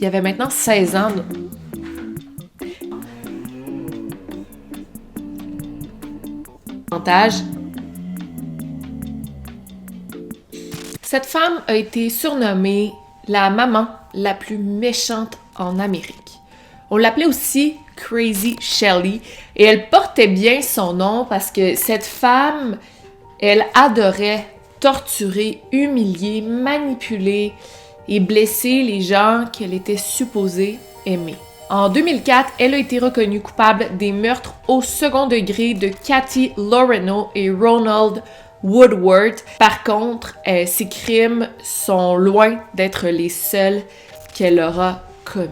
il avait maintenant 16 ans. Cette femme a été surnommée la maman la plus méchante en Amérique. On l'appelait aussi Crazy Shelly et elle portait bien son nom parce que cette femme, elle adorait torturer, humilier, manipuler et blesser les gens qu'elle était supposée aimer. En 2004, elle a été reconnue coupable des meurtres au second degré de Kathy Loreno et Ronald Woodward. Par contre, ces crimes sont loin d'être les seuls qu'elle aura commis.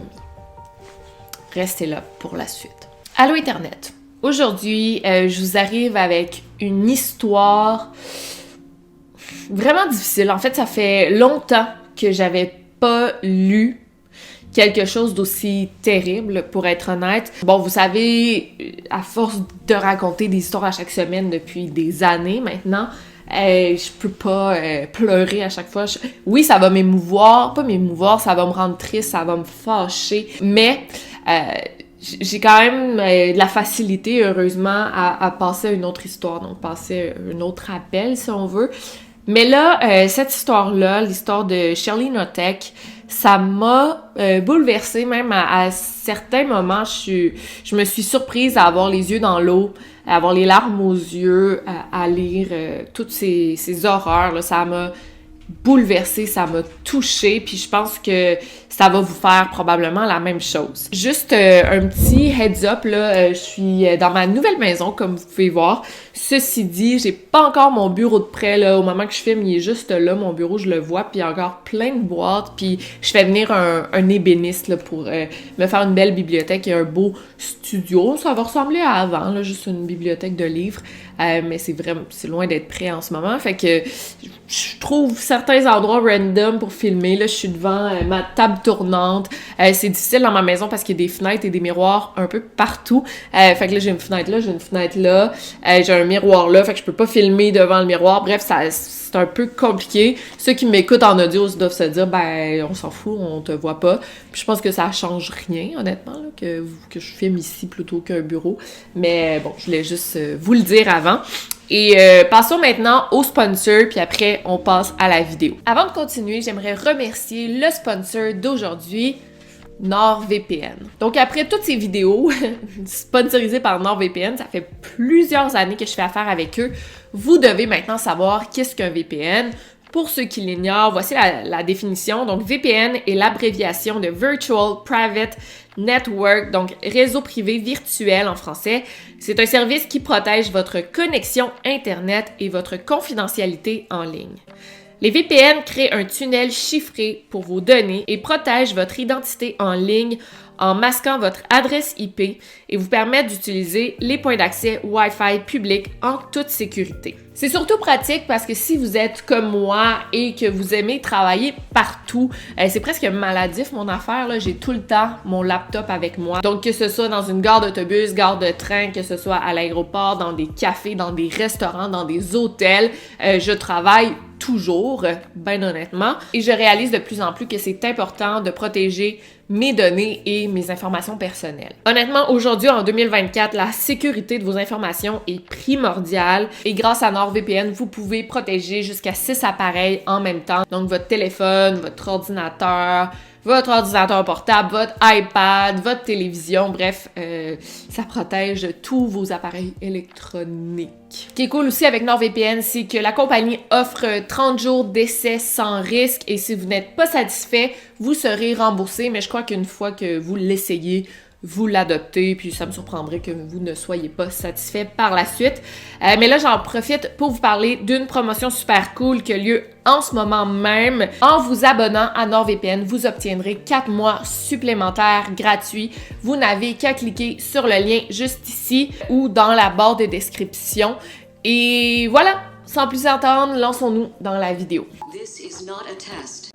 Restez là pour la suite. Allô Internet! Aujourd'hui, je vous arrive avec une histoire vraiment difficile. En fait, ça fait longtemps que j'avais pas lu quelque chose d'aussi terrible, pour être honnête. Bon, vous savez, à force de raconter des histoires à chaque semaine depuis des années maintenant, je peux pas pleurer à chaque fois. Oui, ça va m'émouvoir, pas m'émouvoir, ça va me rendre triste, ça va me fâcher, mais j'ai quand même de la facilité, heureusement, à passer à une autre histoire, donc passer à un autre appel, si on veut. Mais là, cette histoire-là, l'histoire de Shelly Knotek, ça m'a bouleversée, même à certains moments, je me suis surprise à avoir les yeux dans l'eau, à avoir les larmes aux yeux, à lire toutes ces horreurs, là. Ça m'a bouleversée, ça m'a touchée, puis je pense que ça va vous faire probablement la même chose. Juste un petit heads up, là, je suis dans ma nouvelle maison, comme vous pouvez voir. Ceci dit, j'ai pas encore mon bureau de prêt, là. Au moment que je filme, il est juste là, mon bureau, je le vois, puis il y a encore plein de boîtes, puis je fais venir un ébéniste, là, pour me faire une belle bibliothèque et un beau studio. Ça va ressembler à avant, là, juste une bibliothèque de livres, mais c'est loin d'être prêt en ce moment, fait que je trouve certains endroits random pour filmer. Là, je suis devant ma table tournante. C'est difficile dans ma maison parce qu'il y a des fenêtres et des miroirs un peu partout. Fait que là, j'ai une fenêtre là, j'ai une fenêtre là, j'ai un miroir là, fait que je peux pas filmer devant le miroir. Bref, c'est un peu compliqué. Ceux qui m'écoutent en audio doivent se dire, ben, on s'en fout, on te voit pas. Puis je pense que ça change rien, honnêtement, là, que je filme ici plutôt qu'un bureau. Mais bon, je voulais juste vous le dire avant. Et passons maintenant au sponsor, puis après, on passe à la vidéo. Avant de continuer, j'aimerais remercier le sponsor d'aujourd'hui, NordVPN. Donc, après toutes ces vidéos sponsorisées par NordVPN, ça fait plusieurs années que je fais affaire avec eux. Vous devez maintenant savoir qu'est-ce qu'un VPN. Pour ceux qui l'ignorent, voici la définition. Donc, VPN est l'abréviation de Virtual Private Network, donc réseau privé virtuel en français. C'est un service qui protège votre connexion Internet et votre confidentialité en ligne. Les VPN créent un tunnel chiffré pour vos données et protègent votre identité en ligne en masquant votre adresse IP et vous permettent d'utiliser les points d'accès Wi-Fi publics en toute sécurité. C'est surtout pratique parce que si vous êtes comme moi et que vous aimez travailler partout, c'est presque maladif mon affaire, là. J'ai tout le temps mon laptop avec moi. Donc que ce soit dans une gare d'autobus, gare de train, que ce soit à l'aéroport, dans des cafés, dans des restaurants, dans des hôtels, je travaille toujours, ben honnêtement. Et je réalise de plus en plus que c'est important de protéger mes données et mes informations personnelles. Honnêtement, aujourd'hui, en 2024, la sécurité de vos informations est primordiale et grâce à NordVPN, vous pouvez protéger jusqu'à 6 appareils en même temps. Donc, votre téléphone, votre ordinateur portable, votre iPad, votre télévision, bref, ça protège tous vos appareils électroniques. Ce qui est cool aussi avec NordVPN, c'est que la compagnie offre 30 jours d'essai sans risque et si vous n'êtes pas satisfait, vous serez remboursé, mais je crois qu'une fois que vous l'essayez, vous l'adoptez, puis ça me surprendrait que vous ne soyez pas satisfait par la suite. Mais là, j'en profite pour vous parler d'une promotion super cool qui a lieu en ce moment même. En vous abonnant à NordVPN, vous obtiendrez 4 mois supplémentaires gratuits. Vous n'avez qu'à cliquer sur le lien juste ici ou dans la barre de description. Et voilà, sans plus attendre, lançons-nous dans la vidéo. This is not a test.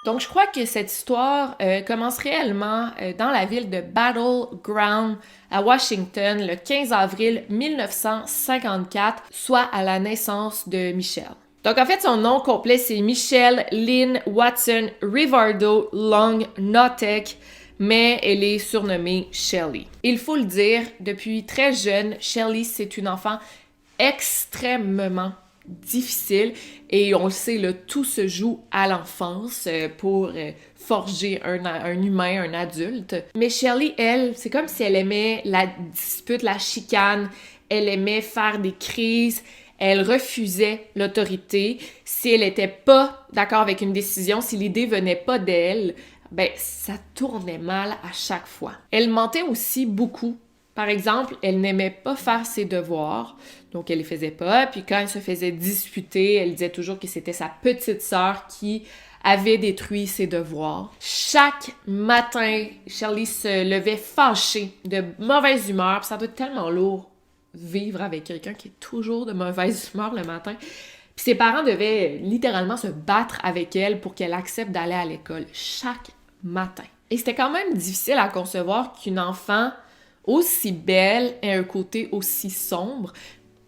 Donc, je crois que cette histoire commence réellement dans la ville de Battle Ground à Washington le 15 avril 1954, soit à la naissance de Michelle. Donc, en fait, son nom complet, c'est Michelle Lynn Watson Rivardo Long Notek, mais elle est surnommée Shelly. Il faut le dire, depuis très jeune, Shelly, c'est une enfant extrêmement difficile et on le sait, là, tout se joue à l'enfance pour forger un humain, un adulte. Mais Shelly, elle, c'est comme si elle aimait la dispute, la chicane, elle aimait faire des crises, elle refusait l'autorité. Si elle n'était pas d'accord avec une décision, si l'idée venait pas d'elle, ben ça tournait mal à chaque fois. Elle mentait aussi beaucoup. Par exemple, elle n'aimait pas faire ses devoirs, donc elle les faisait pas. Puis quand elle se faisait disputer, elle disait toujours que c'était sa petite sœur qui avait détruit ses devoirs. Chaque matin, Shelly se levait fâchée, de mauvaise humeur. Puis ça doit être tellement lourd vivre avec quelqu'un qui est toujours de mauvaise humeur le matin. Puis ses parents devaient littéralement se battre avec elle pour qu'elle accepte d'aller à l'école chaque matin. Et c'était quand même difficile à concevoir qu'une enfant aussi belle ait un côté aussi sombre.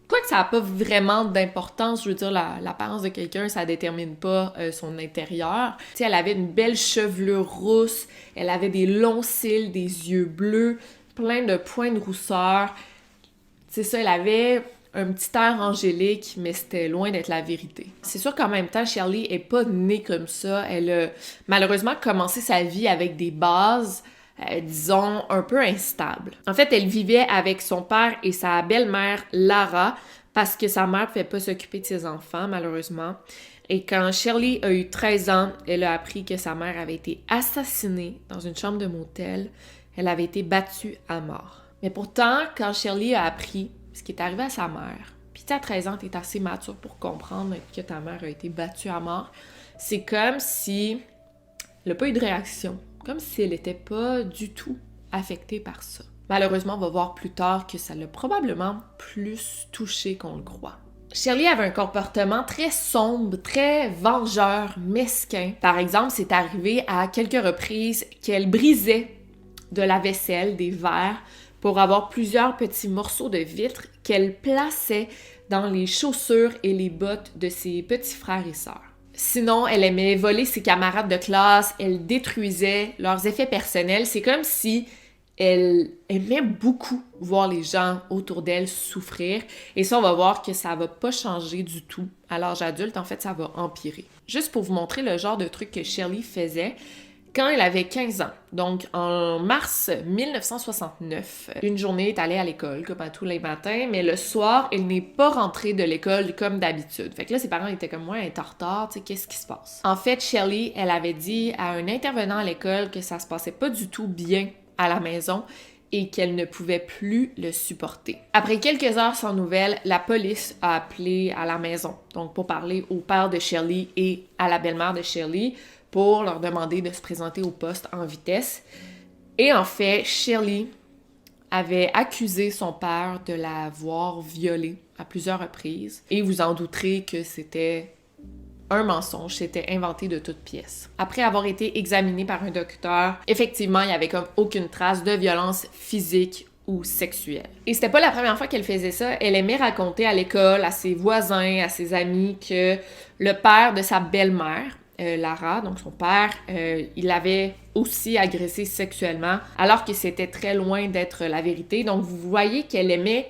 Quoique ça n'a pas vraiment d'importance, je veux dire, l'apparence de quelqu'un, ça détermine pas son intérieur. Tu sais, elle avait une belle chevelure rousse, elle avait des longs cils, des yeux bleus, plein de points de rousseur. C'est ça, elle avait un petit air angélique, mais c'était loin d'être la vérité. C'est sûr qu'en même temps, Shelly est pas née comme ça. Elle a malheureusement commencé sa vie avec des bases, disons, un peu instables. En fait, elle vivait avec son père et sa belle-mère, Lara, parce que sa mère ne pouvait pas s'occuper de ses enfants, malheureusement. Et quand Shelly a eu 13 ans, elle a appris que sa mère avait été assassinée dans une chambre de motel. Elle avait été battue à mort. Mais pourtant, quand Shelly a appris ce qui est arrivé à sa mère, puis à 13 ans, t'es assez mature pour comprendre que ta mère a été battue à mort, c'est comme si elle n'a pas eu de réaction, comme si elle n'était pas du tout affectée par ça. Malheureusement, on va voir plus tard que ça l'a probablement plus touchée qu'on le croit. Shelly avait un comportement très sombre, très vengeur, mesquin. Par exemple, c'est arrivé à quelques reprises qu'elle brisait de la vaisselle, des verres, pour avoir plusieurs petits morceaux de vitre qu'elle plaçait dans les chaussures et les bottes de ses petits frères et sœurs. Sinon, elle aimait voler ses camarades de classe, elle détruisait leurs effets personnels. C'est comme si elle aimait beaucoup voir les gens autour d'elle souffrir. Et ça, on va voir que ça va pas changer du tout à l'âge adulte. En fait, ça va empirer. Juste pour vous montrer le genre de truc que Shelly faisait, quand elle avait 15 ans, donc en mars 1969, une journée est allée à l'école, comme à tous les matins, mais le soir, elle n'est pas rentrée de l'école comme d'habitude. Fait que là, ses parents étaient comme, moi, elle est en retard, tu sais, qu'est-ce qui se passe? En fait, Shelly, elle avait dit à un intervenant à l'école que ça se passait pas du tout bien à la maison et qu'elle ne pouvait plus le supporter. Après quelques heures sans nouvelles, la police a appelé à la maison, donc pour parler au père de Shelly et à la belle-mère de Shelly, pour leur demander de se présenter au poste en vitesse. Et en fait, Shelly avait accusé son père de l'avoir violée à plusieurs reprises. Et vous en douterez que c'était un mensonge, c'était inventé de toutes pièces. Après avoir été examinée par un docteur, effectivement, il n'y avait comme aucune trace de violence physique ou sexuelle. Et c'était pas la première fois qu'elle faisait ça. Elle aimait raconter à l'école, à ses voisins, à ses amis, que le père de sa belle-mère, Lara, donc son père, il l'avait aussi agressée sexuellement, alors que c'était très loin d'être la vérité. Donc vous voyez qu'elle aimait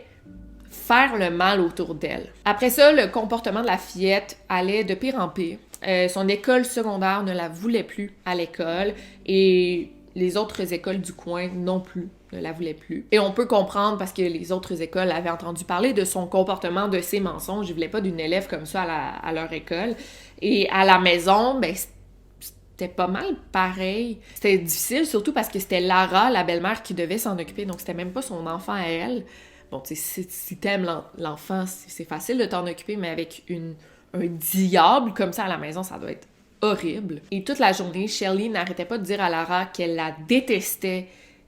faire le mal autour d'elle. Après ça, le comportement de la fillette allait de pire en pire. Son école secondaire ne la voulait plus à l'école et les autres écoles du coin non plus ne la voulaient plus. Et on peut comprendre parce que les autres écoles avaient entendu parler de son comportement, de ses mensonges. Ils voulaient pas d'une élève comme ça à leur école. Et à la maison, ben c'était pas mal pareil. C'était difficile, surtout parce que c'était Lara, la belle-mère, qui devait s'en occuper. Donc c'était même pas son enfant à elle. Bon, tu sais, si t'aimes l'enfant, c'est facile de t'en occuper, mais avec un diable comme ça à la maison, ça doit être horrible. Et toute la journée, Shelly n'arrêtait pas de dire à Lara qu'elle la détestait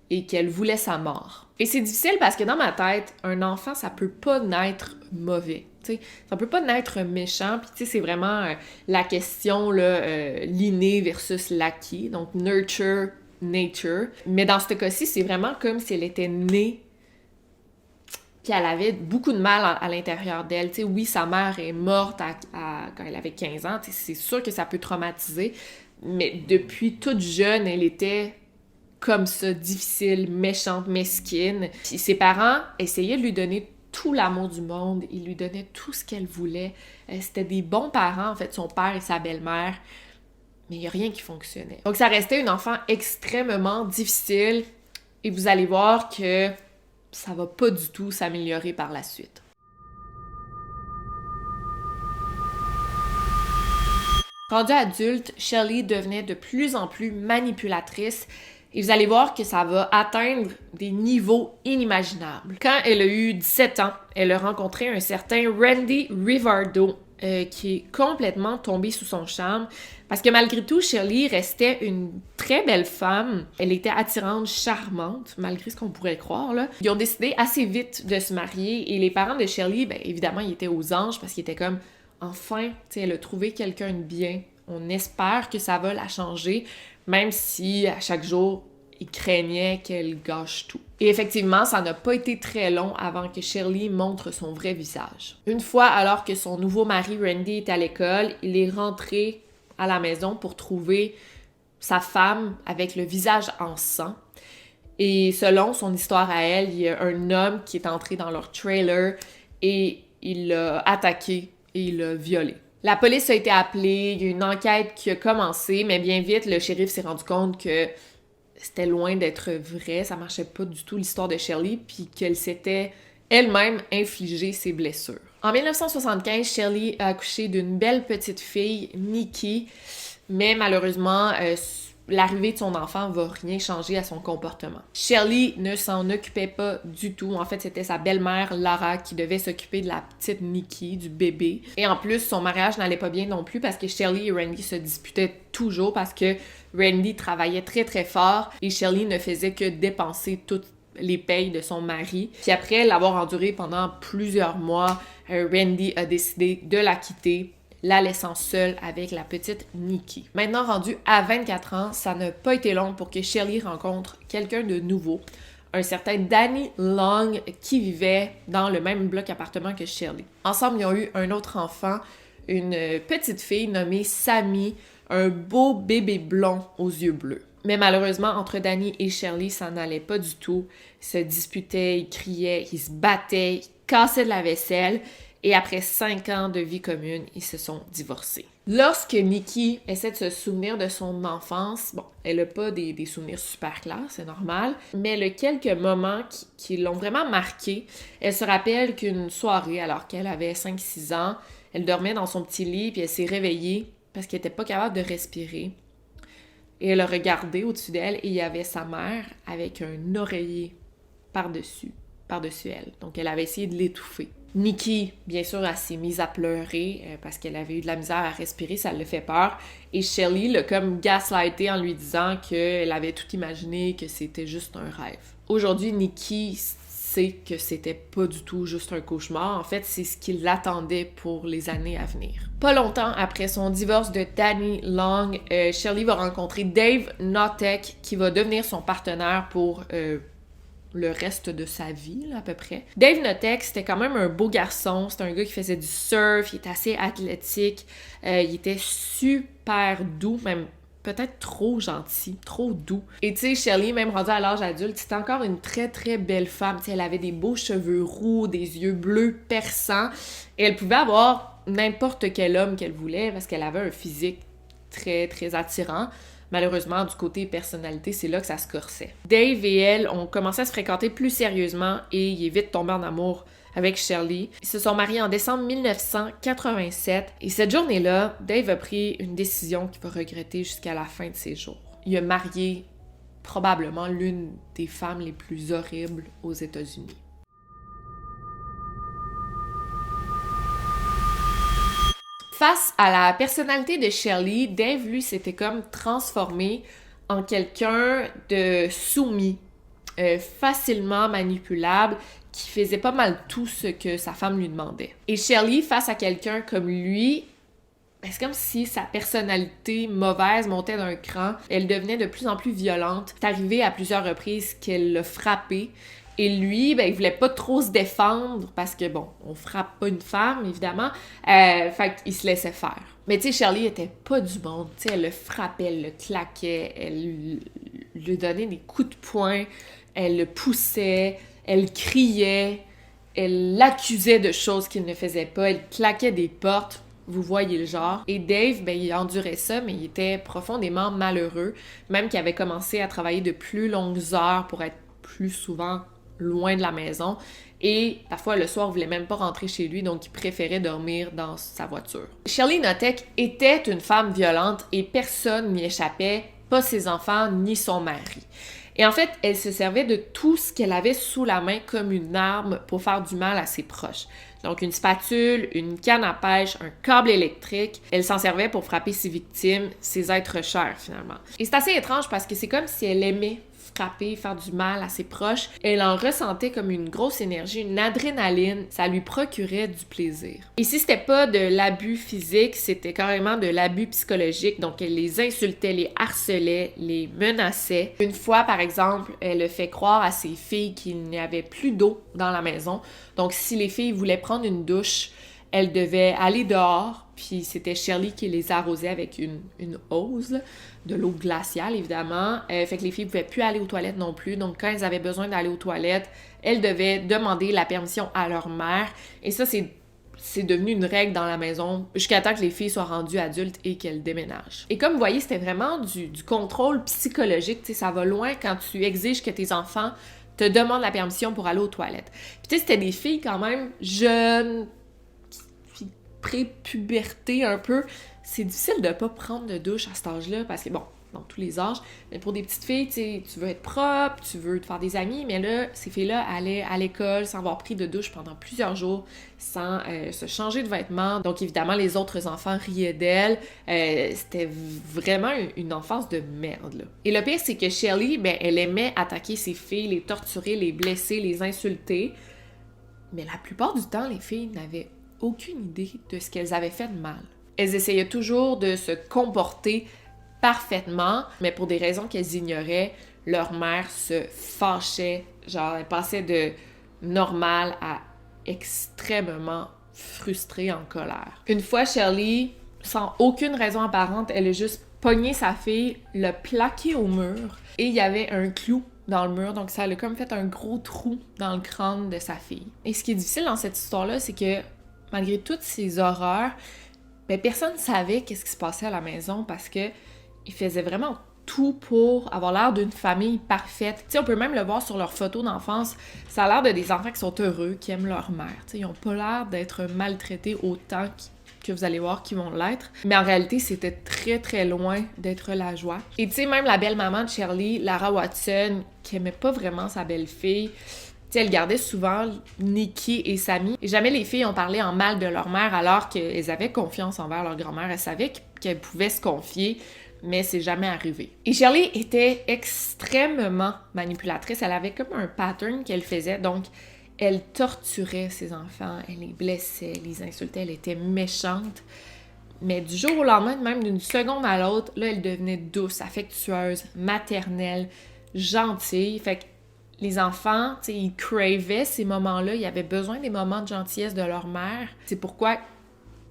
et qu'elle voulait sa mort. Et c'est difficile parce que dans ma tête, un enfant, ça peut pas naître mauvais. sais. Ça peut pas naître méchant, puis tu sais, c'est vraiment la question, là, l'inné versus l'acquis, donc nurture, nature. Mais dans ce cas-ci, c'est vraiment comme si elle était née puis elle avait beaucoup de mal à l'intérieur d'elle. Tu sais, oui, sa mère est morte quand elle avait 15 ans, tu sais, c'est sûr que ça peut traumatiser, mais depuis toute jeune, elle était comme ça, difficile, méchante, mesquine. Puis ses parents essayaient de lui donner tout l'amour du monde, ils lui donnaient tout ce qu'elle voulait. C'était des bons parents, en fait, son père et sa belle-mère, mais il n'y a rien qui fonctionnait. Donc ça restait une enfant extrêmement difficile, et vous allez voir que ça va pas du tout s'améliorer par la suite. Rendue adulte, Shelley devenait de plus en plus manipulatrice et vous allez voir que ça va atteindre des niveaux inimaginables. Quand elle a eu 17 ans, elle a rencontré un certain Randy Rivardo qui est complètement tombé sous son charme parce que malgré tout, Shelley restait une très belle femme. Elle était attirante, charmante, malgré ce qu'on pourrait croire, là. Ils ont décidé assez vite de se marier et les parents de Shelley, bien évidemment, ils étaient aux anges parce qu'ils étaient comme enfin, tu sais, elle a trouvé quelqu'un de bien. On espère que ça va la changer, même si à chaque jour, ils craignaient qu'elle gâche tout. Et effectivement, ça n'a pas été très long avant que Shelley montre son vrai visage. Une fois, alors que son nouveau mari Randy est à l'école, il est rentré à la maison pour trouver sa femme avec le visage en sang. Et selon son histoire à elle, il y a un homme qui est entré dans leur trailer et il l'a attaqué et il l'a violé. La police a été appelée, il y a une enquête qui a commencé, mais bien vite, le shérif s'est rendu compte que c'était loin d'être vrai, ça marchait pas du tout l'histoire de Shelley, puis qu'elle s'était elle-même infligé ses blessures. En 1975, Shelley a accouché d'une belle petite fille, Nikki, mais malheureusement, l'arrivée de son enfant va rien changer à son comportement. Shelley ne s'en occupait pas du tout. En fait, c'était sa belle-mère, Laura, qui devait s'occuper de la petite Nikki, du bébé. Et en plus, son mariage n'allait pas bien non plus parce que Shelley et Randy se disputaient toujours parce que Randy travaillait très très fort et Shelley ne faisait que dépenser toutes les payes de son mari. Puis après l'avoir enduré pendant plusieurs mois, Randy a décidé de la quitter, la laissant seule avec la petite Nikki. Maintenant rendue à 24 ans, ça n'a pas été long pour que Shelley rencontre quelqu'un de nouveau, un certain Danny Long qui vivait dans le même bloc appartement que Shelley. Ensemble, ils ont eu un autre enfant, une petite fille nommée Sammy, un beau bébé blond aux yeux bleus. Mais malheureusement, entre Danny et Shelley, ça n'allait pas du tout. Ils se disputaient, ils criaient, ils se battaient, ils cassaient de la vaisselle. Et après 5 ans de vie commune, ils se sont divorcés. Lorsque Nikki essaie de se souvenir de son enfance, bon, elle n'a pas des souvenirs super clairs, c'est normal, mais les quelques moments qui l'ont vraiment marquée, elle se rappelle qu'une soirée, alors qu'elle avait 5-6 ans, elle dormait dans son petit lit, puis elle s'est réveillée parce qu'elle n'était pas capable de respirer. Et elle a regardé au-dessus d'elle et il y avait sa mère avec un oreiller par-dessus elle. Donc elle avait essayé de l'étouffer. Nikki, bien sûr, elle s'est mise à pleurer parce qu'elle avait eu de la misère à respirer, ça lui fait peur. Et Shelley l'a comme gaslighté en lui disant qu'elle avait tout imaginé, que c'était juste un rêve. Aujourd'hui, Nikki sait que c'était pas du tout juste un cauchemar. En fait, c'est ce qui l'attendait pour les années à venir. Pas longtemps après son divorce de Danny Long, Shelley va rencontrer Dave Notek qui va devenir son partenaire pour le reste de sa vie, là, à peu près. Dave Notek, c'était quand même un beau garçon. C'était un gars qui faisait du surf, il était assez athlétique, il était super doux, même peut-être trop gentil, trop doux. Et tu sais, Shelley, même rendue à l'âge adulte, c'était encore une très très belle femme. Tu sais, elle avait des beaux cheveux roux, des yeux bleus perçants, et elle pouvait avoir n'importe quel homme qu'elle voulait parce qu'elle avait un physique très très attirant. Malheureusement, du côté personnalité, c'est là que ça se corsait. Dave et elle ont commencé à se fréquenter plus sérieusement et il est vite tombé en amour avec Shelley. Ils se sont mariés en décembre 1987 et cette journée-là, Dave a pris une décision qu'il va regretter jusqu'à la fin de ses jours. Il a marié probablement l'une des femmes les plus horribles aux États-Unis. Face à la personnalité de Shelley, Dave, lui, s'était comme transformé en quelqu'un de soumis, facilement manipulable, qui faisait pas mal tout ce que sa femme lui demandait. Et Shelley, face à quelqu'un comme lui, c'est comme si sa personnalité mauvaise montait d'un cran. Elle devenait de plus en plus violente. C'est arrivé à plusieurs reprises qu'elle l'a frappé. Et lui, il voulait pas trop se défendre parce que, bon, on frappe pas une femme, évidemment. Fait qu'il se laissait faire. Mais tu sais, Shelley était pas du monde. Tu sais, elle le frappait, elle le claquait, elle lui donnait des coups de poing, elle le poussait, elle criait, elle l'accusait de choses qu'il ne faisait pas, elle claquait des portes. Vous voyez le genre. Et Dave, il endurait ça, mais il était profondément malheureux. Même qu'il avait commencé à travailler de plus longues heures pour être plus souvent loin de la maison. Et parfois, le soir, il voulait même pas rentrer chez lui, donc il préférait dormir dans sa voiture. Shelley Notek était une femme violente et personne n'y échappait, pas ses enfants ni son mari. Et en fait, elle se servait de tout ce qu'elle avait sous la main comme une arme pour faire du mal à ses proches. Donc une spatule, une canne à pêche, un câble électrique. Elle s'en servait pour frapper ses victimes, ses êtres chers finalement. Et c'est assez étrange parce que c'est comme si elle aimait frapper, faire du mal à ses proches. Elle en ressentait comme une grosse énergie, une adrénaline. Ça lui procurait du plaisir. Et si c'était pas de l'abus physique, c'était carrément de l'abus psychologique. Donc elle les insultait, les harcelait, les menaçait. Une fois, par exemple, elle a fait croire à ses filles qu'il n'y avait plus d'eau dans la maison. Donc si les filles voulaient prendre une douche, elles devaient aller dehors, puis c'était Shelley qui les arrosait avec une hose, là, de l'eau glaciale, évidemment. Fait que les filles ne pouvaient plus aller aux toilettes non plus. Donc, quand elles avaient besoin d'aller aux toilettes, elles devaient demander la permission à leur mère. Et ça, c'est devenu une règle dans la maison jusqu'à temps que les filles soient rendues adultes et qu'elles déménagent. Et comme vous voyez, c'était vraiment du contrôle psychologique. Tu sais, ça va loin quand tu exiges que tes enfants te demandent la permission pour aller aux toilettes. Puis tu sais, c'était des filles quand même jeunes, pré-puberté un peu. C'est difficile de pas prendre de douche à cet âge-là parce que, bon, dans tous les âges, mais pour des petites filles, tu sais, tu veux être propre, tu veux te faire des amis, mais là, ces filles-là allaient à l'école sans avoir pris de douche pendant plusieurs jours, sans se changer de vêtements. Donc, évidemment, les autres enfants riaient d'elles. C'était vraiment une enfance de merde, là. Et le pire, c'est que Shelley, elle aimait attaquer ses filles, les torturer, les blesser, les insulter. Mais la plupart du temps, les filles n'avaient aucune idée de ce qu'elles avaient fait de mal. Elles essayaient toujours de se comporter parfaitement, mais pour des raisons qu'elles ignoraient, leur mère se fâchait, genre elle passait de normal à extrêmement frustrée, en colère. Une fois, Shelley, sans aucune raison apparente, elle a juste pogné sa fille, l'a plaquée au mur, et il y avait un clou dans le mur, donc ça a comme fait un gros trou dans le crâne de sa fille. Et ce qui est difficile dans cette histoire-là, c'est que malgré toutes ces horreurs, personne ne savait qu'est-ce qui se passait à la maison parce que ils faisaient vraiment tout pour avoir l'air d'une famille parfaite. Tu sais, on peut même le voir sur leurs photos d'enfance. Ça a l'air de des enfants qui sont heureux, qui aiment leur mère. Tu sais, ils n'ont pas l'air d'être maltraités autant que vous allez voir qu'ils vont l'être. Mais en réalité, c'était très, très loin d'être la joie. Et tu sais, même la belle-maman de Shelley, Lara Watson, qui aimait pas vraiment sa belle-fille, elle gardait souvent Nikki et Sammy. Et jamais les filles ont parlé en mal de leur mère alors qu'elles avaient confiance envers leur grand-mère. Elles savaient qu'elles pouvaient se confier, mais c'est jamais arrivé. Et Shelley était extrêmement manipulatrice. Elle avait comme un pattern qu'elle faisait. Donc, elle torturait ses enfants, elle les blessait, les insultait, elle était méchante. Mais du jour au lendemain, même d'une seconde à l'autre, là, elle devenait douce, affectueuse, maternelle, gentille. Fait que les enfants, tu sais, ils cravaient ces moments-là, ils avaient besoin des moments de gentillesse de leur mère. C'est pourquoi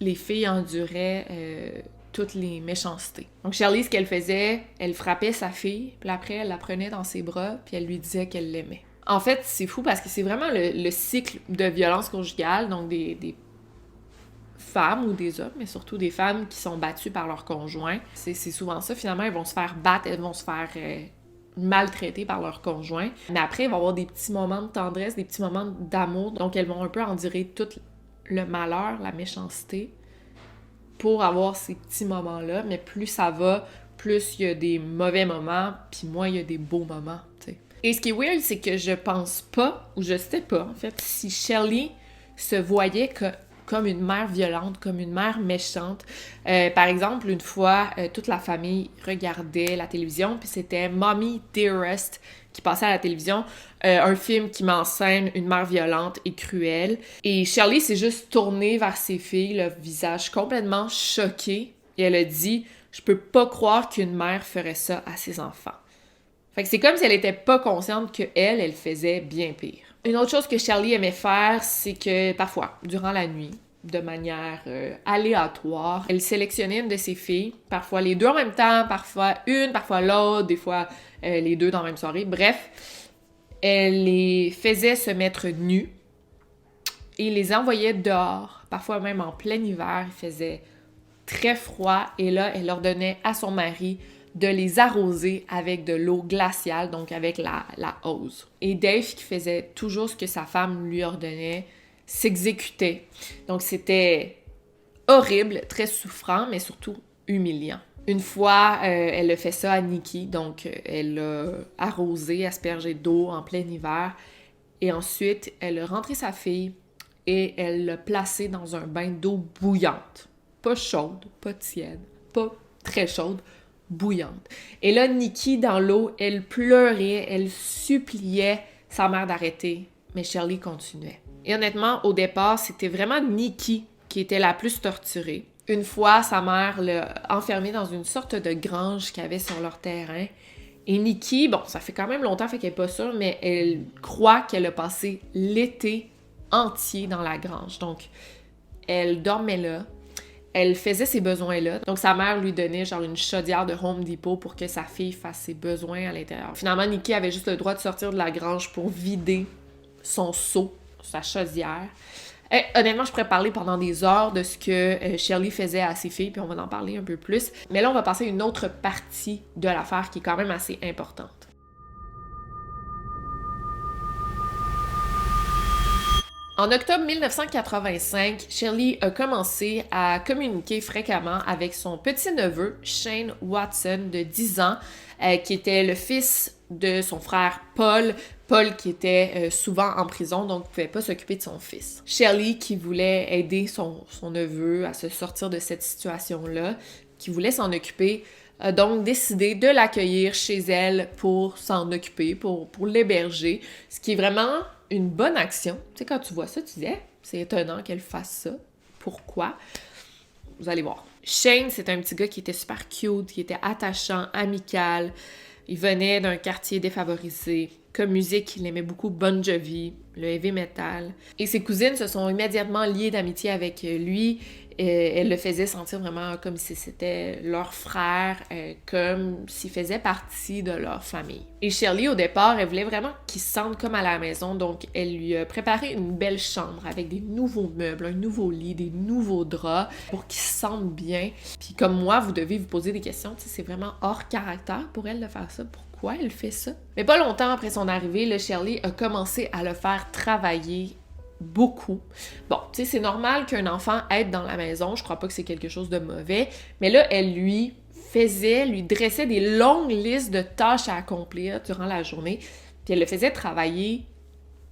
les filles enduraient toutes les méchancetés. Donc Shelley, ce qu'elle faisait, elle frappait sa fille, puis après, elle la prenait dans ses bras, puis elle lui disait qu'elle l'aimait. En fait, c'est fou parce que c'est vraiment le cycle de violence conjugale, donc des femmes ou des hommes, mais surtout des femmes qui sont battues par leur conjoint. C'est souvent ça, finalement, elles vont se faire battre, elles vont se faire maltraitées par leur conjoint. Mais après, il va y avoir des petits moments de tendresse, des petits moments d'amour. Donc, elles vont un peu endurer tout le malheur, la méchanceté, pour avoir ces petits moments-là. Mais plus ça va, plus il y a des mauvais moments, puis moins il y a des beaux moments, tu sais. Et ce qui est weird, c'est que je pense pas, ou je sais pas, en fait, si Shelley se voyait comme une mère violente, comme une mère méchante. Par exemple, une fois, toute la famille regardait la télévision, puis c'était Mommy Dearest qui passait à la télévision, un film qui met en scène une mère violente et cruelle. Et Shirley s'est juste tournée vers ses filles, le visage complètement choqué, et elle a dit « Je peux pas croire qu'une mère ferait ça à ses enfants. » Fait que c'est comme si elle était pas consciente que elle faisait bien pire. Une autre chose que Shirley aimait faire, c'est que parfois, durant la nuit, de manière aléatoire, elle sélectionnait une de ses filles, parfois les deux en même temps, parfois une, parfois l'autre, des fois les deux dans la même soirée. Bref, elle les faisait se mettre nues et les envoyait dehors, parfois même en plein hiver. Il faisait très froid et là, elle ordonnait à son mari de les arroser avec de l'eau glaciale, donc avec la hose. Et Dave, qui faisait toujours ce que sa femme lui ordonnait, s'exécutait. Donc c'était horrible, très souffrant, mais surtout humiliant. Une fois, elle a fait ça à Nikki, donc elle l'a arrosé, aspergé d'eau en plein hiver, et ensuite, elle a rentré sa fille et elle l'a placée dans un bain d'eau bouillante. Pas chaude, pas tiède, pas très chaude, bouillante. Et là, Nikki, dans l'eau, elle pleurait, elle suppliait sa mère d'arrêter, mais Shirley continuait. Et honnêtement, au départ, c'était vraiment Nikki qui était la plus torturée. Une fois, sa mère l'a enfermée dans une sorte de grange qu'il y avait sur leur terrain. Et Nikki, bon, ça fait quand même longtemps, fait qu'elle n'est pas sûre, mais elle croit qu'elle a passé l'été entier dans la grange. Donc, elle dormait là. Elle faisait ses besoins là. Donc, sa mère lui donnait genre une chaudière de Home Depot pour que sa fille fasse ses besoins à l'intérieur. Finalement, Nikki avait juste le droit de sortir de la grange pour vider son seau, sa chaudière. Honnêtement, je pourrais parler pendant des heures de ce que Shirley faisait à ses filles, puis on va en parler un peu plus. Mais là, on va passer à une autre partie de l'affaire qui est quand même assez importante. En octobre 1985, Shirley a commencé à communiquer fréquemment avec son petit-neveu, Shane Watson, de 10 ans, qui était le fils de son frère Paul. Paul qui était souvent en prison, donc ne pouvait pas s'occuper de son fils. Shirley, qui voulait aider son neveu à se sortir de cette situation-là, qui voulait s'en occuper, a donc décidé de l'accueillir chez elle pour s'en occuper, pour l'héberger, ce qui est vraiment une bonne action. Tu sais, quand tu vois ça, tu dis « c'est étonnant qu'elle fasse ça. Pourquoi? » Vous allez voir. Shane, c'est un petit gars qui était super cute, qui était attachant, amical. Il venait d'un quartier défavorisé. Comme musique, il aimait beaucoup Bon Jovi, le heavy metal. Et ses cousines se sont immédiatement liées d'amitié avec lui. Elle le faisait sentir vraiment comme si c'était leur frère, comme s'il faisait partie de leur famille. Et Shirley, au départ, elle voulait vraiment qu'il se sente comme à la maison, donc elle lui a préparé une belle chambre avec des nouveaux meubles, un nouveau lit, des nouveaux draps pour qu'il se sente bien. Puis comme moi, vous devez vous poser des questions, c'est vraiment hors caractère pour elle de faire ça. Pourquoi elle fait ça? Mais pas longtemps après son arrivée, le Shirley a commencé à le faire travailler beaucoup. Bon, tu sais, c'est normal qu'un enfant aide dans la maison, je crois pas que c'est quelque chose de mauvais, mais là, elle lui dressait des longues listes de tâches à accomplir durant la journée, puis elle le faisait travailler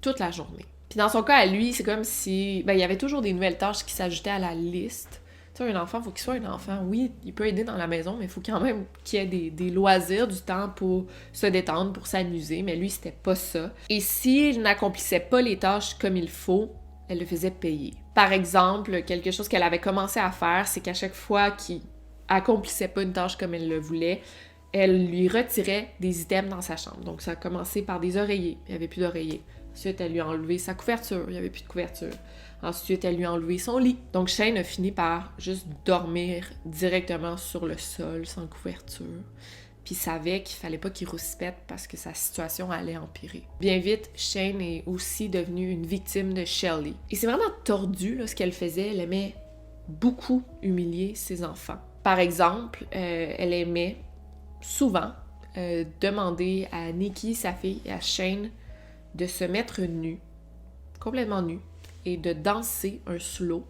toute la journée. Puis dans son cas, à lui, c'est comme si, il y avait toujours des nouvelles tâches qui s'ajoutaient à la liste. Tu sais, un enfant, il faut qu'il soit un enfant. Oui, il peut aider dans la maison, mais il faut quand même qu'il y ait des loisirs, du temps pour se détendre, pour s'amuser. Mais lui, c'était pas ça. Et s'il n'accomplissait pas les tâches comme il faut, elle le faisait payer. Par exemple, quelque chose qu'elle avait commencé à faire, c'est qu'à chaque fois qu'il accomplissait pas une tâche comme elle le voulait, elle lui retirait des items dans sa chambre. Donc, ça a commencé par des oreillers. Il n'y avait plus d'oreillers. Ensuite, elle lui a enlevé sa couverture. Il n'y avait plus de couverture. Ensuite, elle lui a enlevé son lit. Donc, Shane a fini par juste dormir directement sur le sol, sans couverture. Puis il savait qu'il fallait pas qu'il rouspète parce que sa situation allait empirer. Bien vite, Shane est aussi devenu une victime de Shirley. Et c'est vraiment tordu là, ce qu'elle faisait. Elle aimait beaucoup humilier ses enfants. Par exemple, elle aimait souvent demander à Nikki, sa fille, et à Shane de se mettre nue, complètement nue, et de danser un slow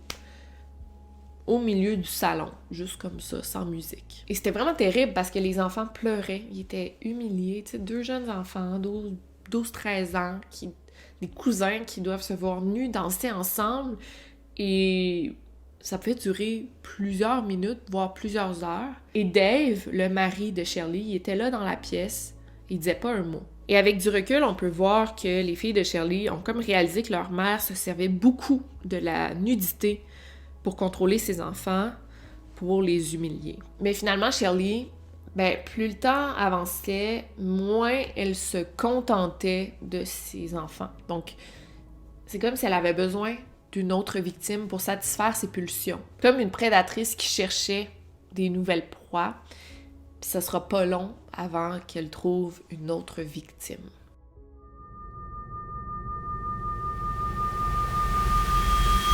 au milieu du salon, juste comme ça, sans musique. Et c'était vraiment terrible parce que les enfants pleuraient, ils étaient humiliés, tu sais, deux jeunes enfants, 12-13 ans, des cousins qui doivent se voir nus danser ensemble, Et ça pouvait durer plusieurs minutes, voire plusieurs heures. Et Dave, le mari de Shirley, il était là dans la pièce. Il disait pas un mot. Et avec du recul, on peut voir que les filles de Shirley ont comme réalisé que leur mère se servait beaucoup de la nudité pour contrôler ses enfants, pour les humilier. Mais finalement, Shirley, plus le temps avançait, moins elle se contentait de ses enfants. Donc, c'est comme si elle avait besoin d'une autre victime pour satisfaire ses pulsions. Comme une prédatrice qui cherchait des nouvelles proies, puis ça sera pas long avant qu'elle trouve une autre victime.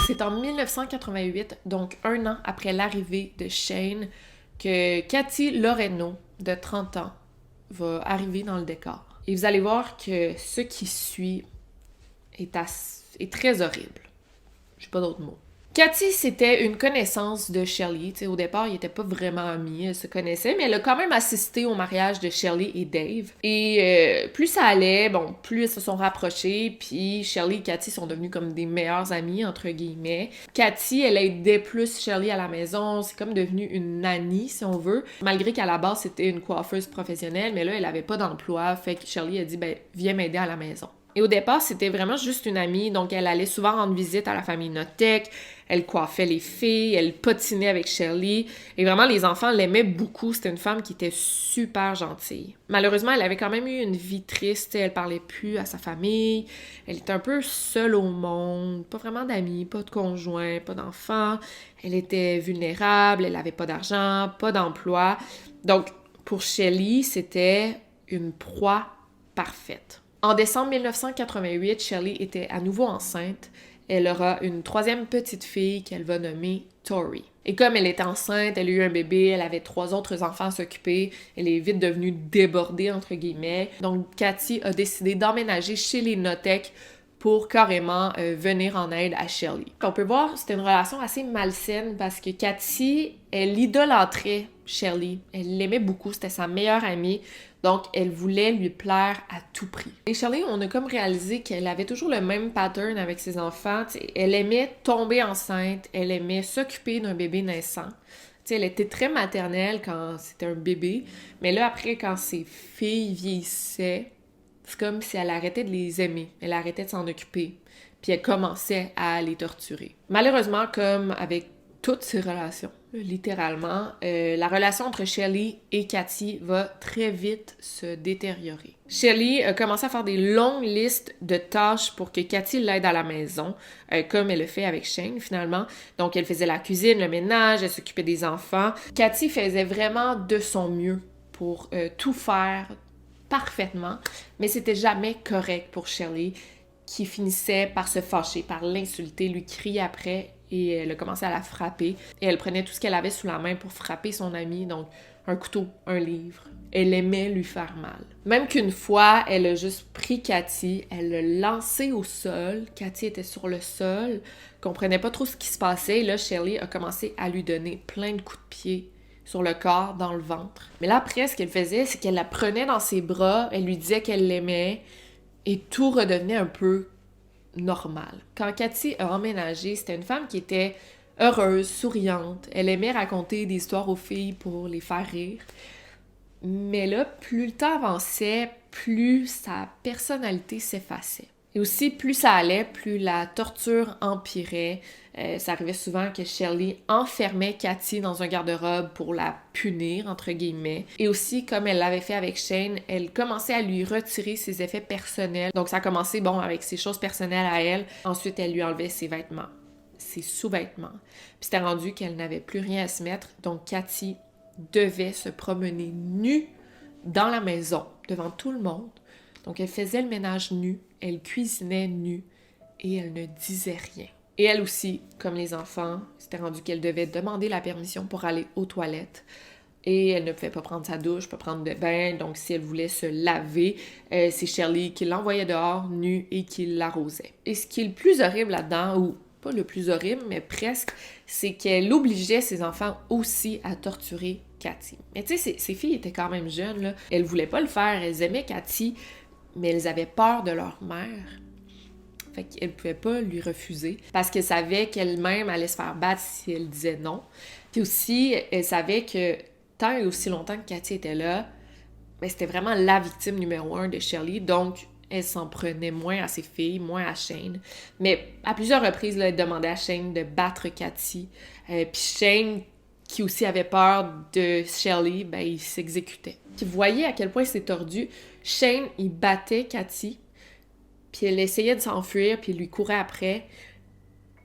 C'est en 1988, donc un an après l'arrivée de Shane, que Cathy Loreno, de 30 ans, va arriver dans le décor. Et vous allez voir que ce qui suit est très horrible. J'ai pas d'autres mots. Cathy, c'était une connaissance de Shirley. Au départ, ils n'étaient pas vraiment amis, elles se connaissaient, mais elle a quand même assisté au mariage de Shirley et Dave. Et plus ça allait, plus elles se sont rapprochées, puis Shirley et Cathy sont devenues comme des meilleures amies, entre guillemets. Cathy, elle aidait plus Shirley à la maison, c'est comme devenu une nanny, si on veut. Malgré qu'à la base, c'était une coiffeuse professionnelle, mais là, elle avait pas d'emploi, fait que Shirley a dit, viens m'aider à la maison. Et au départ, c'était vraiment juste une amie, donc elle allait souvent rendre visite à la famille Notek, elle coiffait les filles, elle potinait avec Shirley, et vraiment, les enfants l'aimaient beaucoup, c'était une femme qui était super gentille. Malheureusement, elle avait quand même eu une vie triste, elle parlait plus à sa famille, elle était un peu seule au monde, pas vraiment d'amis, pas de conjoint, pas d'enfants, elle était vulnérable, elle avait pas d'argent, pas d'emploi, donc pour Shirley, c'était une proie parfaite. En décembre 1988, Shirley était à nouveau enceinte. Elle aura une troisième petite fille qu'elle va nommer Tori. Et comme elle était enceinte, elle a eu un bébé, elle avait 3 autres enfants à s'occuper, elle est vite devenue débordée, entre guillemets. Donc, Cathy a décidé d'emménager chez les Notek pour carrément venir en aide à Shirley. On peut voir, c'était une relation assez malsaine parce que Cathy, elle idolâtrait Shirley. Elle l'aimait beaucoup, c'était sa meilleure amie. Donc, elle voulait lui plaire à tout prix. Et Shirley, on a comme réalisé qu'elle avait toujours le même pattern avec ses enfants. T'sais, elle aimait tomber enceinte, elle aimait s'occuper d'un bébé naissant. T'sais, elle était très maternelle quand c'était un bébé, mais là, après, quand ses filles vieillissaient, c'est comme si elle arrêtait de les aimer, elle arrêtait de s'en occuper, puis elle commençait à les torturer. Malheureusement, comme avec toutes ces relations, littéralement, la relation entre Shirley et Cathy va très vite se détériorer. Shirley a commencé à faire des longues listes de tâches pour que Cathy l'aide à la maison, comme elle le fait avec Shane finalement. Donc elle faisait la cuisine, le ménage, elle s'occupait des enfants. Cathy faisait vraiment de son mieux pour tout faire parfaitement, mais c'était jamais correct pour Shirley, qui finissait par se fâcher, par l'insulter, lui crier après, et elle a commencé à la frapper. Et elle prenait tout ce qu'elle avait sous la main pour frapper son amie, donc un couteau, un livre. Elle aimait lui faire mal. Même qu'une fois, elle a juste pris Cathy, elle l'a lancée au sol. Cathy était sur le sol, comprenait pas trop ce qui se passait, et là, Shirley a commencé à lui donner plein de coups de pied sur le corps, dans le ventre. Mais là, après, ce qu'elle faisait, c'est qu'elle la prenait dans ses bras, elle lui disait qu'elle l'aimait, et tout redevenait un peu normal. Quand Cathy a emménagé, c'était une femme qui était heureuse, souriante. Elle aimait raconter des histoires aux filles pour les faire rire. Mais là, plus le temps avançait, plus sa personnalité s'effaçait. Et aussi, plus ça allait, plus la torture empirait. Ça arrivait souvent que Shirley enfermait Cathy dans un garde-robe pour la punir, entre guillemets. Et aussi, comme elle l'avait fait avec Shane, elle commençait à lui retirer ses effets personnels. Donc ça a commencé, avec ses choses personnelles à elle. Ensuite, elle lui enlevait ses vêtements, ses sous-vêtements. Puis c'était rendu qu'elle n'avait plus rien à se mettre. Donc Cathy devait se promener nue dans la maison, devant tout le monde. Donc elle faisait le ménage nue, elle cuisinait nue et elle ne disait rien. Et elle aussi, comme les enfants, c'était rendu qu'elle devait demander la permission pour aller aux toilettes. Et elle ne pouvait pas prendre sa douche, pas prendre de bain. Donc si elle voulait se laver, c'est Shirley qui l'envoyait dehors, nue, et qui l'arrosait. Et ce qui est le plus horrible là-dedans, ou pas le plus horrible, mais presque, c'est qu'elle obligeait ses enfants aussi à torturer Cathy. Mais tu sais, ces filles étaient quand même jeunes, là. Elles voulaient pas le faire, elles aimaient Cathy, mais elles avaient peur de leur mère. Fait qu'elle pouvait pas lui refuser parce qu'elle savait qu'elle-même allait se faire battre si elle disait non. Puis aussi, elle savait que tant et aussi longtemps que Cathy était là, ben, c'était vraiment la victime numéro 1 de Shirley. Donc, elle s'en prenait moins à ses filles, moins à Shane. Mais à plusieurs reprises, là, elle demandait à Shane de battre Cathy. Puis Shane, qui aussi avait peur de Shirley, ben, il s'exécutait. Puis vous voyez à quel point c'est tordu. Shane, il battait Cathy, puis elle essayait de s'enfuir, puis il lui courait après.